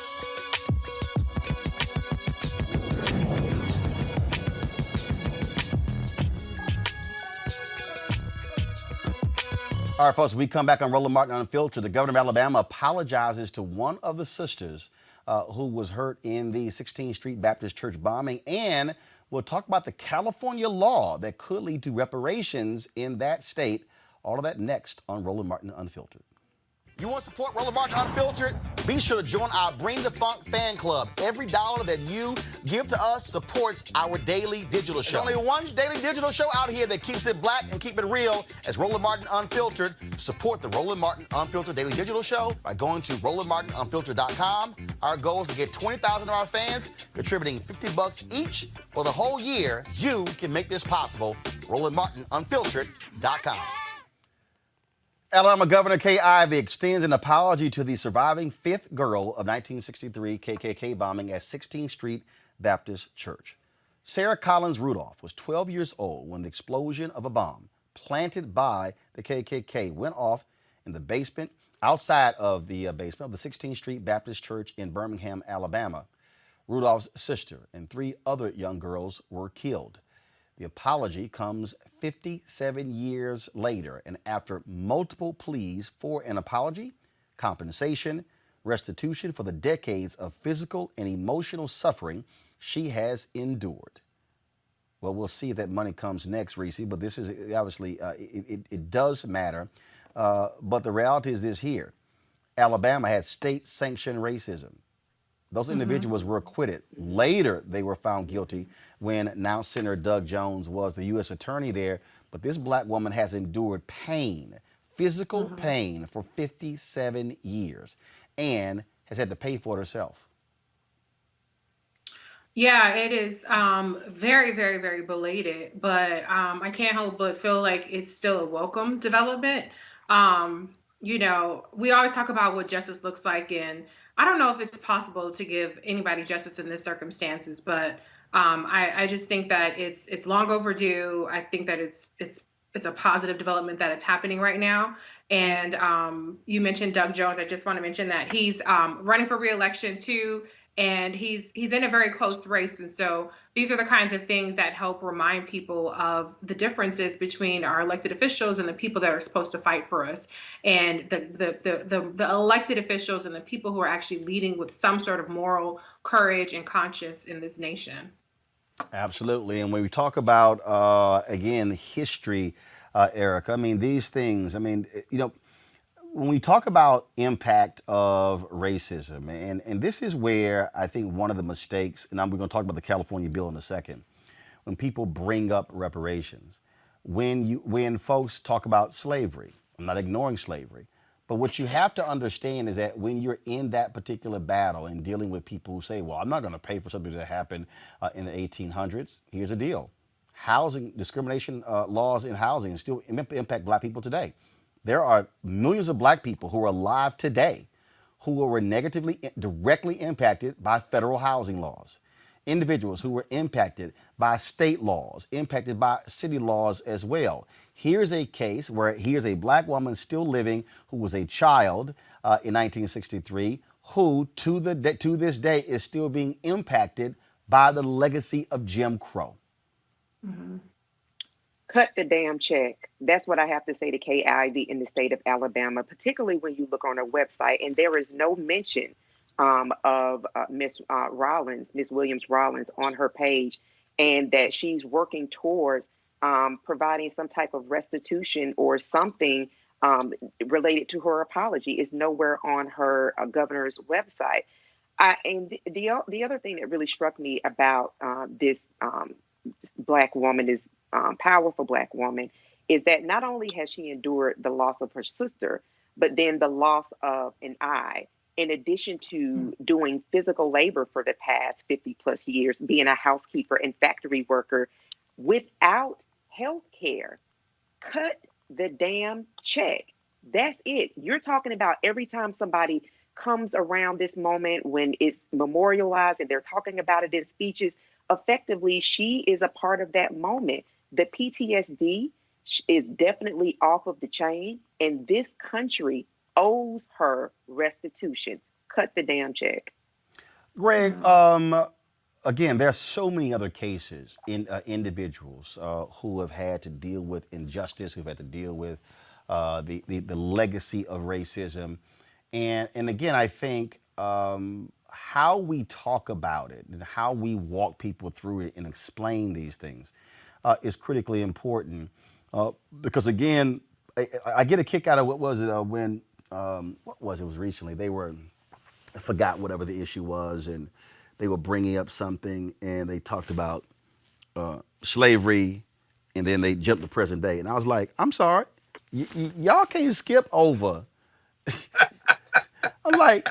All right, folks, we come back on Roland Martin Unfiltered. The governor of Alabama apologizes to one of the sisters who was hurt in the 16th Street Baptist Church bombing, and we'll talk about the California law that could lead to reparations in that state. All of that next on Roland Martin Unfiltered. You want to support Roland Martin Unfiltered? Be sure to join our Bring the Funk fan club. Every dollar that you give to us supports our daily digital show. There's only one daily digital show out here that keeps it black and keep it real as Roland Martin Unfiltered. Support the Roland Martin Unfiltered daily digital show by going to RolandMartinUnfiltered.com. Our goal is to get 20,000 of our fans contributing $50 each for the whole year. You can make this possible. RolandMartinUnfiltered.com. Alabama Governor Kay Ivey extends an apology to the surviving fifth girl of 1963 KKK bombing at 16th Street Baptist Church. Sarah Collins Rudolph was 12 years old when the explosion of a bomb planted by the KKK went off in the basement, outside of the basement of the 16th Street Baptist Church in Birmingham, Alabama. Rudolph's sister and 3 other young girls were killed. The apology comes 57 years later, and after multiple pleas for an apology, compensation, restitution for the decades of physical and emotional suffering she has endured. Well, we'll see if that money comes next, Reese, but this is obviously, it does matter. But the reality is this here. Alabama had state-sanctioned racism. Those individuals were acquitted. Later, they were found guilty when now Senator Doug Jones was the U.S. attorney there. But this black woman has endured pain, physical pain, for 57 years and has had to pay for it herself. Yeah, it is very, very, very belated, but I can't help but feel like it's still a welcome development. You know, we always talk about what justice looks like, and I don't know if it's possible to give anybody justice in this circumstances, but I just think that it's long overdue. I think that it's a positive development that it's happening right now. And you mentioned Doug Jones. I just want to mention that he's running for re-election too. And he's in a very close race. And so these are the kinds of things that help remind people of the differences between our elected officials and the people that are supposed to fight for us. And the elected officials and the people who are actually leading with some sort of moral courage and conscience in this nation. Absolutely. And when we talk about, again, history, Erica, I mean, these things, I mean, you know, when we talk about impact of racism, and this is where I think one of the mistakes, and we're going to talk about the California bill in a second, when people bring up reparations, when folks talk about slavery, I'm not ignoring slavery, but what you have to understand is that when you're in that particular battle and dealing with people who say, well, I'm not going to pay for something that happened in the 1800s, here's the deal. Housing, discrimination laws in housing still impact black people today. There are millions of black people who are alive today who were directly impacted by federal housing laws. Individuals who were impacted by state laws, impacted by city laws as well. Here's a case where here's a black woman still living who was a child in 1963 who to this day is still being impacted by the legacy of Jim Crow. Mm-hmm. Cut the damn check. That's what I have to say to KIV in the state of Alabama, particularly when you look on her website and there is no mention of Miss Williams Rollins on her page, and that she's working towards providing some type of restitution or something related to her apology is nowhere on her governor's website. And the other thing that really struck me about this black woman is powerful black woman is that not only has she endured the loss of her sister, but then the loss of an eye, in addition to doing physical labor for the past 50 plus years, being a housekeeper and factory worker without health care. Cut the damn check. That's it. You're talking about every time somebody comes around this moment when it's memorialized and they're talking about it in speeches, effectively, she is a part of that moment. The PTSD is definitely off of the chain, and this country owes her restitution. Cut the damn check. Greg, again, there are so many other cases in individuals who have had to deal with injustice, who've had to deal with the legacy of racism. And again, I think how we talk about it and how we walk people through it and explain these things is critically important. Because again, I get a kick out of what was it when, what was it was recently, I forgot whatever the issue was, and they were bringing up something and they talked about slavery, and then they jumped to present day. And I was like, I'm sorry, y'all can't skip over. I'm like,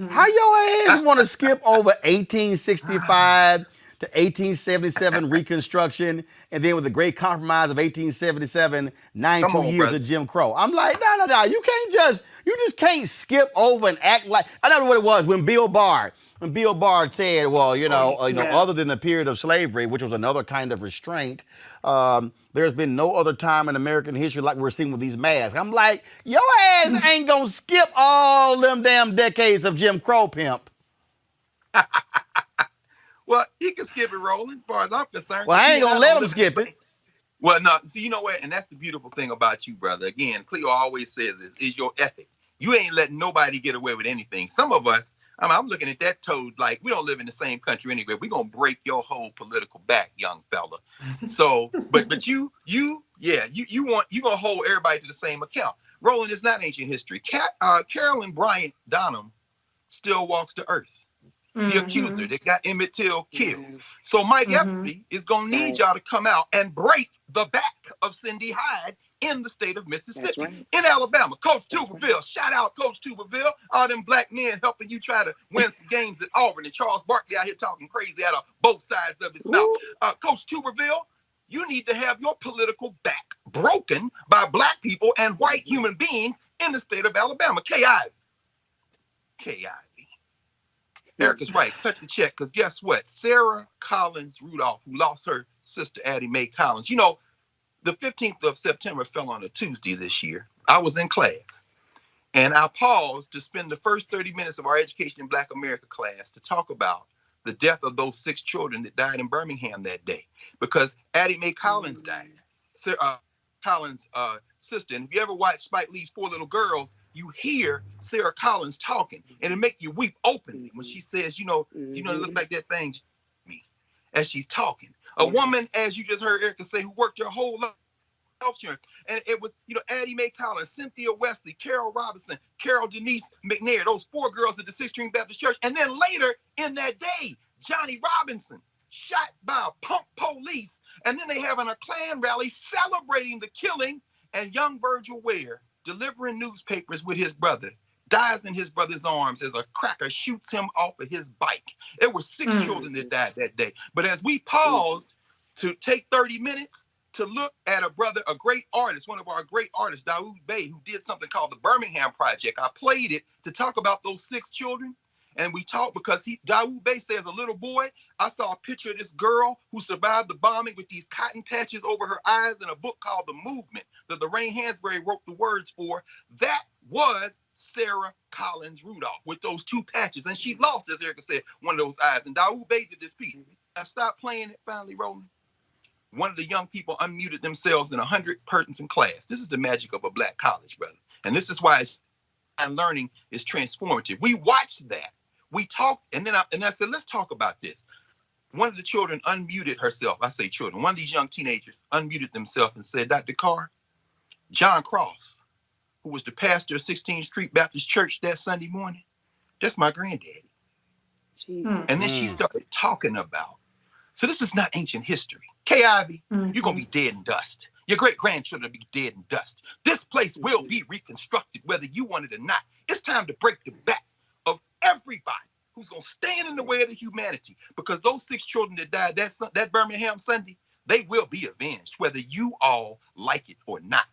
how your ass want to skip over 1865 to 1877 Reconstruction, and then with the Great Compromise of 1877, 92 years of Jim Crow? I'm like, no, you just can't skip over and act like. I don't know what it was when Bill Barr said, well, other than the period of slavery, which was another kind of restraint, there's been no other time in American history like we're seeing with these masks. I'm like, your ass ain't gonna skip all them damn decades of Jim Crow, pimp. Well, he can skip it, Roland, as far as I'm concerned. Well, I ain't gonna let him skip it. Well, no, see, you know what? And that's the beautiful thing about you, brother. Again, Cleo always says is your ethic. You ain't letting nobody get away with anything. Some of us, I'm looking at that toad like we don't live in the same country anyway. We're gonna break your whole political back, young fella. So, but you gonna hold everybody to the same account. Roland, it's not ancient history. Carolyn Bryant Donham still walks the earth. the accuser that got Emmett Till killed. So Mike Epstein is going to need y'all to come out and break the back of Cindy Hyde in the state of Mississippi. In Alabama, Coach Tuberville, shout out Coach Tuberville, all them black men helping you try to win some games at Auburn, and Charles Barkley out here talking crazy out of both sides of his mouth. Coach Tuberville, you need to have your political back broken by black people and white human beings in the state of Alabama. K. Ivy. Erica's right. Cut the check, because guess what? Sarah Collins Rudolph, who lost her sister Addie Mae Collins. You know, the 15th of September fell on a Tuesday this year. I was in class, and I paused to spend the first 30 minutes of our Education in Black America class to talk about the death of those 6 children that died in Birmingham that day, because Addie Mae Collins died. Collins' sister. And if you ever watch Spike Lee's 4 Little Girls, you hear Sarah Collins talking, and it make you weep openly when she says, you know, it look like that thing me as she's talking. A woman, as you just heard Erica say, who worked her whole life health insurance. And it was, Addie Mae Collins, Cynthia Wesley, Carol Robinson, Carol Denise McNair, those 4 girls at the 6th Street Baptist Church. And then later in that day, Johnny Robinson, shot by a punk police. And then they having a Klan rally celebrating the killing, and young Virgil Ware, delivering newspapers with his brother, dies in his brother's arms as a cracker shoots him off of his bike. There were 6 children that died that day. But as we paused to take 30 minutes to look at a brother, a great artist, one of our great artists, Daoud Bey, who did something called the Birmingham Project. I played it to talk about those 6 children. And we talked because Daoud Bey says, a little boy, I saw a picture of this girl who survived the bombing with these cotton patches over her eyes in a book called The Movement that Lorraine Hansberry wrote the words for. That was Sarah Collins Rudolph with those 2 patches. And she lost, as Erica said, one of those eyes. And Daoud Bey did this piece. I stopped playing it finally, Roland. One of the young people unmuted themselves in 100 persons in class. This is the magic of a black college, brother. And this is why learning is transformative. We watched that. We talked, and then I said, let's talk about this. One of the children unmuted herself. I say children. One of these young teenagers unmuted themselves and said, Dr. Carr, John Cross, who was the pastor of 16th Street Baptist Church that Sunday morning, that's my granddaddy. And then she started talking about, so this is not ancient history. K. Ivy, you're going to be dead in dust. Your great-grandchildren will be dead in dust. This place will be reconstructed, whether you want it or not. It's time to break the back of everybody who's going to stand in the way of the humanity, because those 6 children that died that Birmingham Sunday, they will be avenged, whether you all like it or not.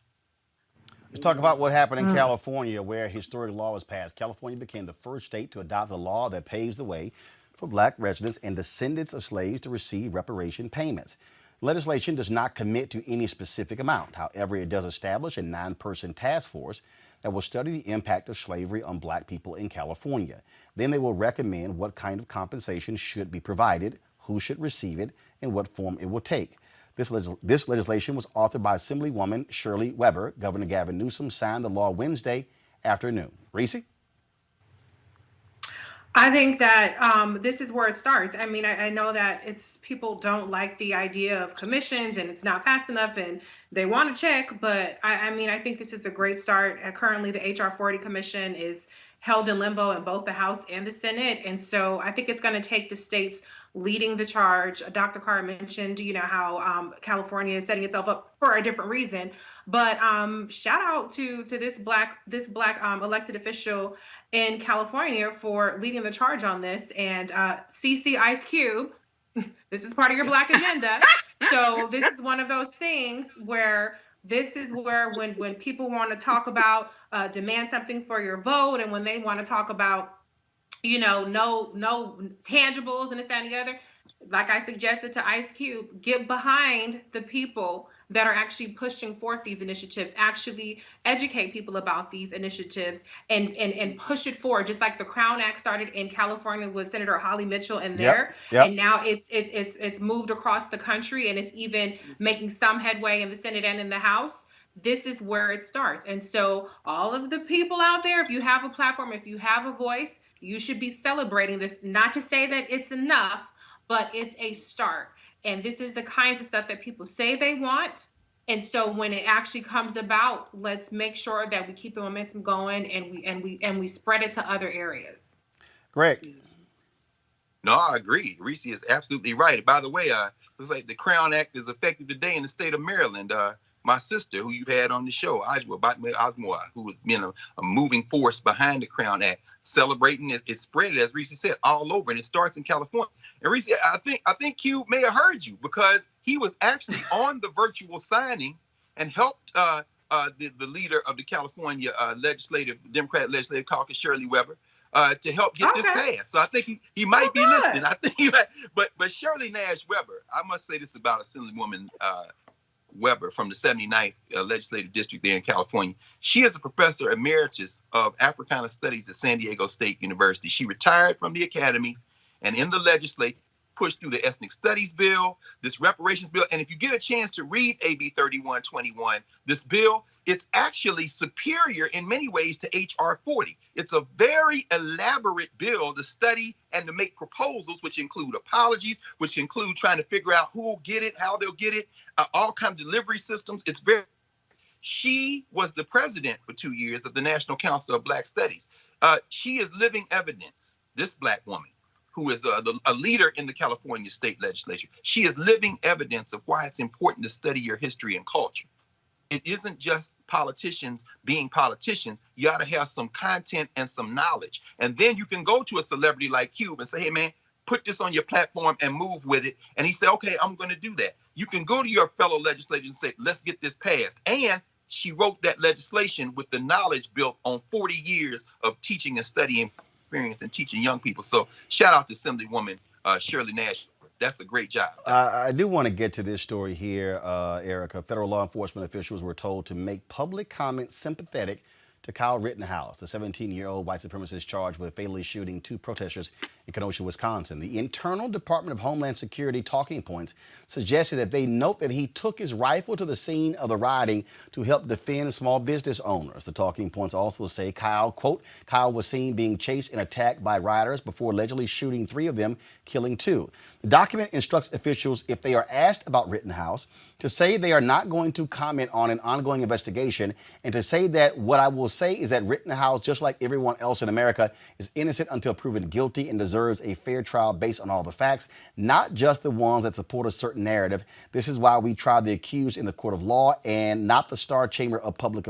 Let's talk about what happened in California, where a historic law was passed. California became the first state to adopt a law that paves the way for black residents and descendants of slaves to receive reparation payments. Legislation does not commit to any specific amount. However, it does establish a 9-person task force that will study the impact of slavery on black people in California. Then they will recommend what kind of compensation should be provided, who should receive it, and what form it will take. This legislation was authored by Assemblywoman Shirley Weber. Governor Gavin Newsom signed the law Wednesday afternoon. Reese? I think that this is where it starts. I mean, I know that people don't like the idea of commissions and it's not fast enough and they want to check, but I think this is a great start. Currently, the HR 40 Commission is held in limbo in both the House and the Senate. And so I think it's going to take the states leading the charge. Dr. Carr mentioned, how California is setting itself up for a different reason. But shout out to this black elected official in California for leading the charge on this. And CC Ice Cube, this is part of your black agenda. So this is one of those things where when people want to talk about demand something for your vote, and when they want to talk about no tangibles and this, that, and the other, like I suggested to Ice Cube, get behind the people that are actually pushing forth these initiatives, actually educate people about these initiatives and push it forward, just like the Crown Act started in California with Senator Holly Mitchell and and now it's moved across the country, and it's even making some headway in the Senate and in the House. This is where it starts. And so all of the people out there, if you have a platform, if you have a voice, you should be celebrating this, not to say that it's enough, but it's a start. And this is the kinds of stuff that people say they want. And so when it actually comes about, let's make sure that we keep the momentum going and we spread it to other areas. Greg. No, I agree. Reese is absolutely right. By the way, looks like the Crown Act is effective today in the state of Maryland. My sister, who you've had on the show, Osmore, who has been a moving force behind the Crown Act, celebrating it. It's spread, as Reese said, all over, and it starts in California. And Reese, I think Q may have heard you, because he was actually on the virtual signing and helped the leader of the California Democratic Legislative Caucus, Shirley Weber, to help get this passed. So I think he might be listening. I think he might. But Shirley Nash Weber, I must say this about Assemblywoman Weber from the 79th Legislative District there in California. She is a professor emeritus of Africana Studies at San Diego State University. She retired from the academy and in the legislature pushed through the Ethnic Studies Bill, this reparations bill. And if you get a chance to read AB 3121, this bill, it's actually superior in many ways to HR 40. It's a very elaborate bill to study and to make proposals, which include apologies, which include trying to figure out who will get it, how they'll get it, all kinds of delivery systems. She was the president for 2 years of the National Council of Black Studies. She is living evidence, this Black woman, who is a leader in the California state legislature. She is living evidence of why it's important to study your history and culture. It isn't just politicians being politicians. You ought to have some content and some knowledge. And then you can go to a celebrity like Cube and say, hey, man, put this on your platform and move with it. And he said, okay, I'm going to do that. You can go to your fellow legislators and say, let's get this passed. And she wrote that legislation with the knowledge built on 40 years of teaching and studying experience and teaching young people. So shout out to Assemblywoman Shirley Nash. That's a great job. I do want to get to this story here, Erica. Federal law enforcement officials were told to make public comments sympathetic to Kyle Rittenhouse, the 17-year-old white supremacist charged with fatally shooting 2 protesters in Kenosha, Wisconsin. The internal Department of Homeland Security talking points suggested that they note that he took his rifle to the scene of the rioting to help defend small business owners. The talking points also say Kyle, quote, Kyle was seen being chased and attacked by rioters before allegedly shooting 3 of them, killing 2. The document instructs officials, if they are asked about Rittenhouse, to say they are not going to comment on an ongoing investigation, and to say that what I will say is that Rittenhouse, just like everyone else in America, is innocent until proven guilty and deserves a fair trial based on all the facts, not just the ones that support a certain narrative. This is why we try the accused in the court of law and not the star chamber of public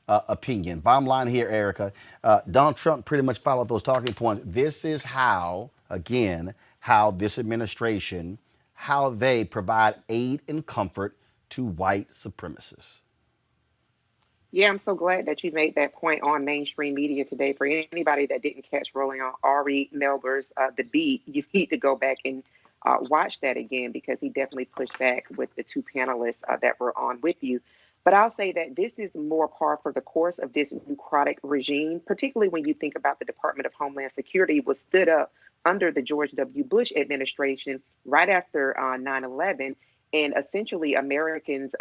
opinion. Bottom line here, Erica, Donald Trump pretty much followed those talking points. This is how, again, how this administration, how they provide aid and comfort to white supremacists. Yeah, I'm so glad that you made that point on mainstream media today. For anybody that didn't catch Rolling on Ari Melber's The Beat, you need to go back and watch that again, because he definitely pushed back with the 2 panelists that were on with you. But I'll say that this is more par for the course of this bureaucratic regime, particularly when you think about the Department of Homeland Security was stood up under the George W. Bush administration right after 9/11. And essentially Americans,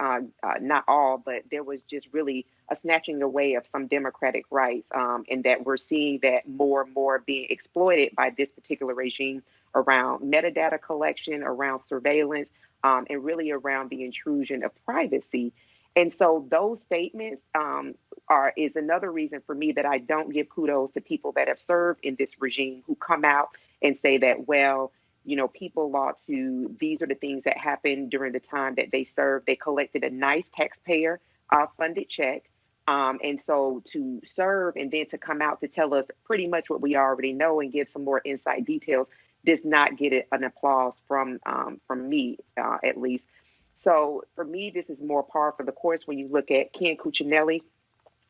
not all, but there was just really a snatching away of some democratic rights, and that we're seeing that more and more being exploited by this particular regime around metadata collection, around surveillance, and really around the intrusion of privacy. And so those statements is another reason for me that I don't give kudos to people that have served in this regime who come out and say that, well, you know, people ought to, these are the things that happened during the time that they served. They collected a nice taxpayer funded check. And so to serve and then to come out to tell us pretty much what we already know and give some more inside details does not get an applause from me, at least. So for me, this is more par for the course when you look at Ken Cuccinelli,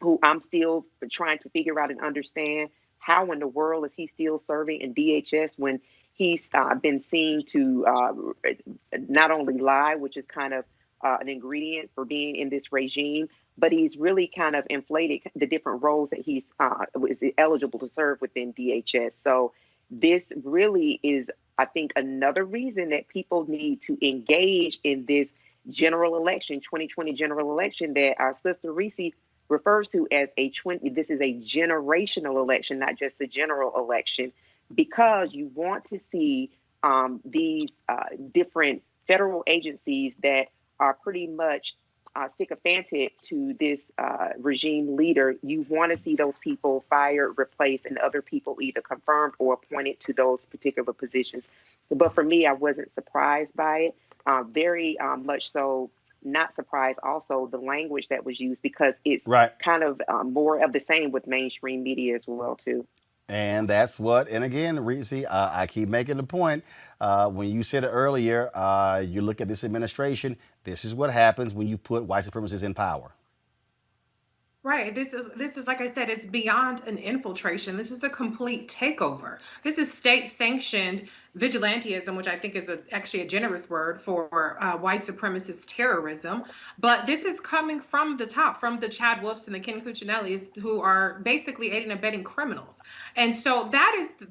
who I'm still trying to figure out and understand how in the world is he still serving in DHS when he's been seen to not only lie, which is kind of an ingredient for being in this regime, but he's really kind of inflated the different roles that he's is eligible to serve within DHS. So this really is, I think, another reason that people need to engage in this general election, 2020 general election, that our sister Reese refers to as this is a generational election, not just a general election, because you want to see these different federal agencies that are pretty much sycophantic to this regime leader, you want to see those people fired, replaced, and other people either confirmed or appointed to those particular positions. But for me, I wasn't surprised by it. Very much so not surprised also the language that was used, because it's kind of more of the same with mainstream media as well, too. And that's what, and again, Reese, I keep making the point, when you said it earlier, you look at this administration, this is what happens when you put white supremacists in power. Right. This is like I said, it's beyond an infiltration. This is a complete takeover. This is state-sanctioned vigilantism, which I think is actually a generous word for white supremacist terrorism. But this is coming from the top, from the Chad Wolfs and the Ken Cuccinellis, who are basically aiding and abetting criminals. And so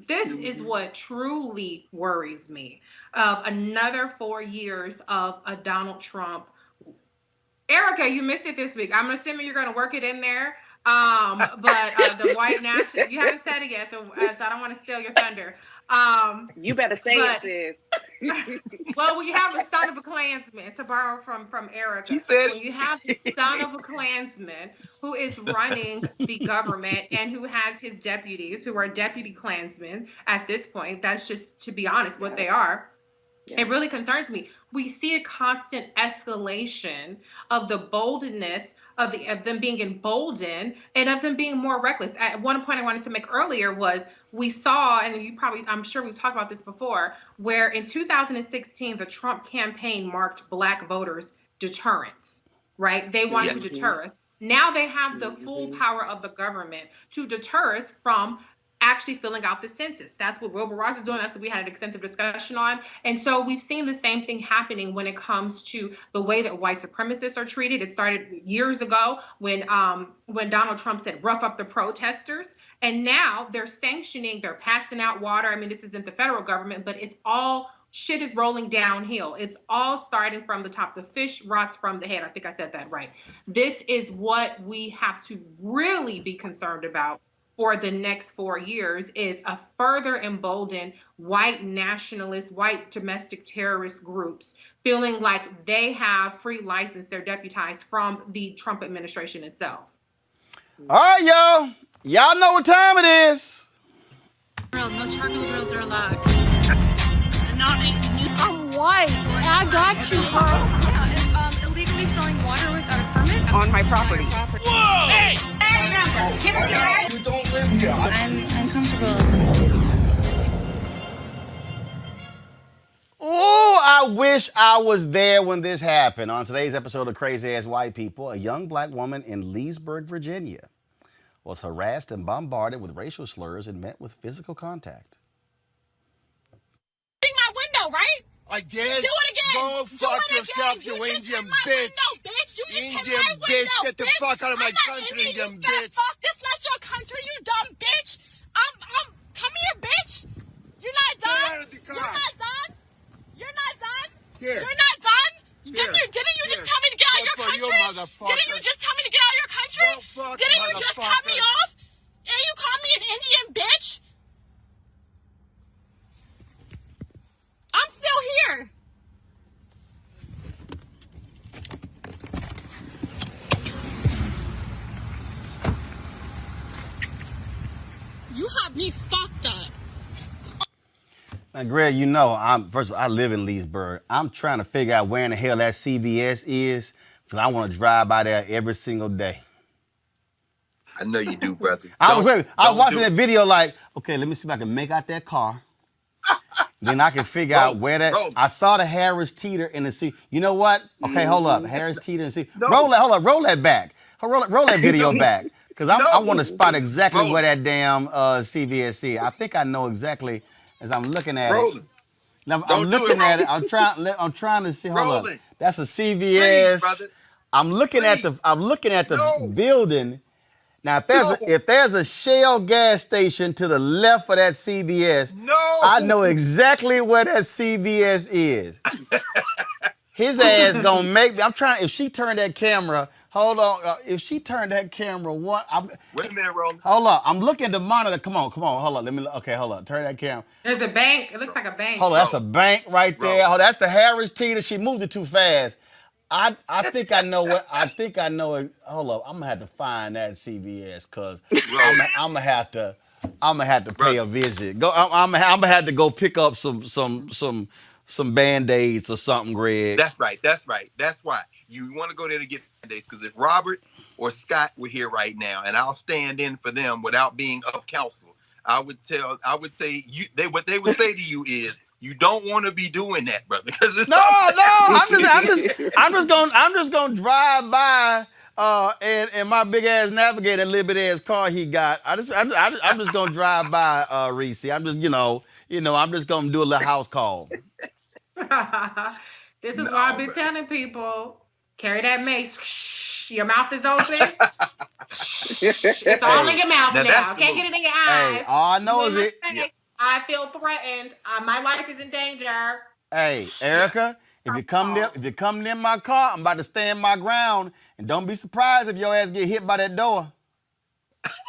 this is what truly worries me. Another 4 years of a Donald Trump. Erica, you missed it this week. I'm assuming you're going to work it in there. But the white national, you haven't said it yet, so I don't want to steal your thunder. You better say it, sis. Well, when you have the son of a Klansman, to borrow from Erica, when you have the son of a Klansman who is running the government and who has his deputies who are deputy Klansmen at this point, that's just, to be honest, what they are. It really concerns me. We see a constant escalation of the boldness of them being emboldened and of them being more reckless. At one point I wanted to make earlier was we saw, and I'm sure we've talked about this before, where in 2016 the Trump campaign marked Black voters deterrence, right? They wanted to deter us. Now they have the full power of the government to deter us from actually filling out the census. That's what Wilbur Ross is doing. That's what we had an extensive discussion on. And so we've seen the same thing happening when it comes to the way that white supremacists are treated. It started years ago when Donald Trump said, rough up the protesters. And now they're sanctioning, they're passing out water. I mean, this isn't the federal government, but it's all, shit is rolling downhill. It's all starting from the top. The fish rots from the head. I think I said that right. This is what we have to really be concerned about for the next 4 years, is a further emboldened white nationalist, white domestic terrorist groups feeling like they have free license, they're deputized from the Trump administration itself. All right, y'all. Y'all know what time it is. No charcoal grills are allowed. I'm white. I got you, Carl. Yeah, illegally selling water without a permit on my property. Whoa! Hey! Give us your ID. You don't live here. I'm uncomfortable. Oh, I wish I was there when this happened. On today's episode of Crazy Ass White People, a young black woman in Leesburg, Virginia, was harassed and bombarded with racial slurs and met with physical contact. My window, right? I did. Do it again. Go fuck yourself, you Indian bitch. Indian bitch. Get the fuck out of my country, Indian bitch. Fuck, this not your country, you dumb bitch. Come here, bitch. You're not done. Get out of the car. You're not done. You're not done. Here. You're not done. Here. Didn't you just tell me to get out of your Good for you, country? motherfucker. Didn't you just tell me to get out of your country? Go fuck, Didn't you just cut me motherfucker. off? And you call me an Indian bitch? I'm still here. You have me fucked up. Now, Greg, you know, first of all, I live in Leesburg. I'm trying to figure out where in the hell that CVS is, because I want to drive by there every single day. I know you do, brother. I was watching that video like, okay, let me see if I can make out that car. Then I can figure out where that. I saw the Harris Teeter in the seat. You know what? Okay, hold up. Harris Teeter in the seat. Roll that back. Roll that video back. Because I want to spot exactly where that damn CVS is. I think I know exactly as I'm looking at it. Now, I'm looking at it. I'm trying to see. Hold up. That's a CVS. Please, I'm looking at the building. Now, if there's a Shell gas station to the left of that CVS, I know exactly where that CVS is. His ass gonna make me. I'm trying. If she turned that camera, hold on. If she turned that camera, what? Wait a minute, Roland. Hold up. I'm looking at the monitor. Come on. Hold up. Okay, hold up. Turn that camera. There's a bank. It looks like a bank. Hold on. That's a bank right there. Oh, that's the Harris Teeter. She moved it too fast. I think I know what I think I know it. Hold up, I'm gonna have to find that CVS because I'm gonna have to pay a visit. I'm gonna have to go pick up some Band-Aids or something, Greg. That's right. That's why you want to go there to get Band-Aids, because if Robert or Scott were here right now, and I'll stand in for them without being of counsel, I would say what they would say to you is, you don't want to be doing that, brother. Because I'm just gonna drive by and my big ass Navigator, little bit ass car he got. I'm just gonna drive by Reese. I'm just I'm just gonna do a little house call. This is why I've been telling people, carry that mace. Shh, your mouth is open. It's all in your mouth now. Can't get it in your eyes. Hey, all I know is it. I feel threatened. My life is in danger. Hey, Erica, if you come near my car, I'm about to stand my ground, and don't be surprised if your ass get hit by that door.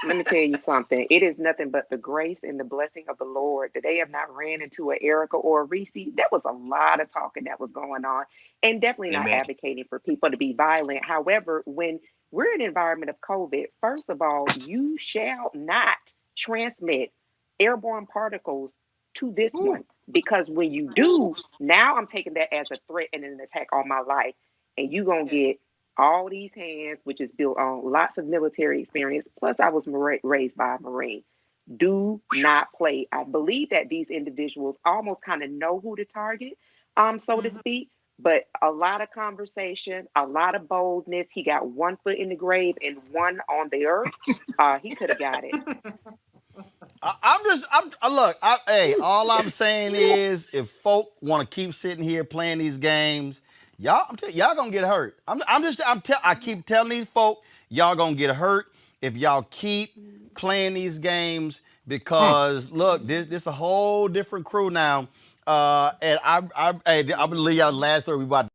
Let me tell you something. It is nothing but the grace and the blessing of the Lord that they have not ran into an Erica or a Reese. That was a lot of talking that was going on, and definitely not advocating for people to be violent. However, when we're in an environment of COVID, first of all, you shall not transmit airborne particles to this one, because when you do, now I'm taking that as a threat and an attack on my life, and you're going to get all these hands, which is built on lots of military experience. Plus, I was raised by a Marine. Do not play. I believe that these individuals almost kind of know who to target, so to speak. But a lot of conversation, a lot of boldness. He got one foot in the grave and one on the earth. He could have got it. All I'm saying is, if folk want to keep sitting here playing these games, y'all gonna get hurt. I keep telling these folk, y'all gonna get hurt if y'all keep playing these games, because look, this a whole different crew now. And I believe y'all last story we about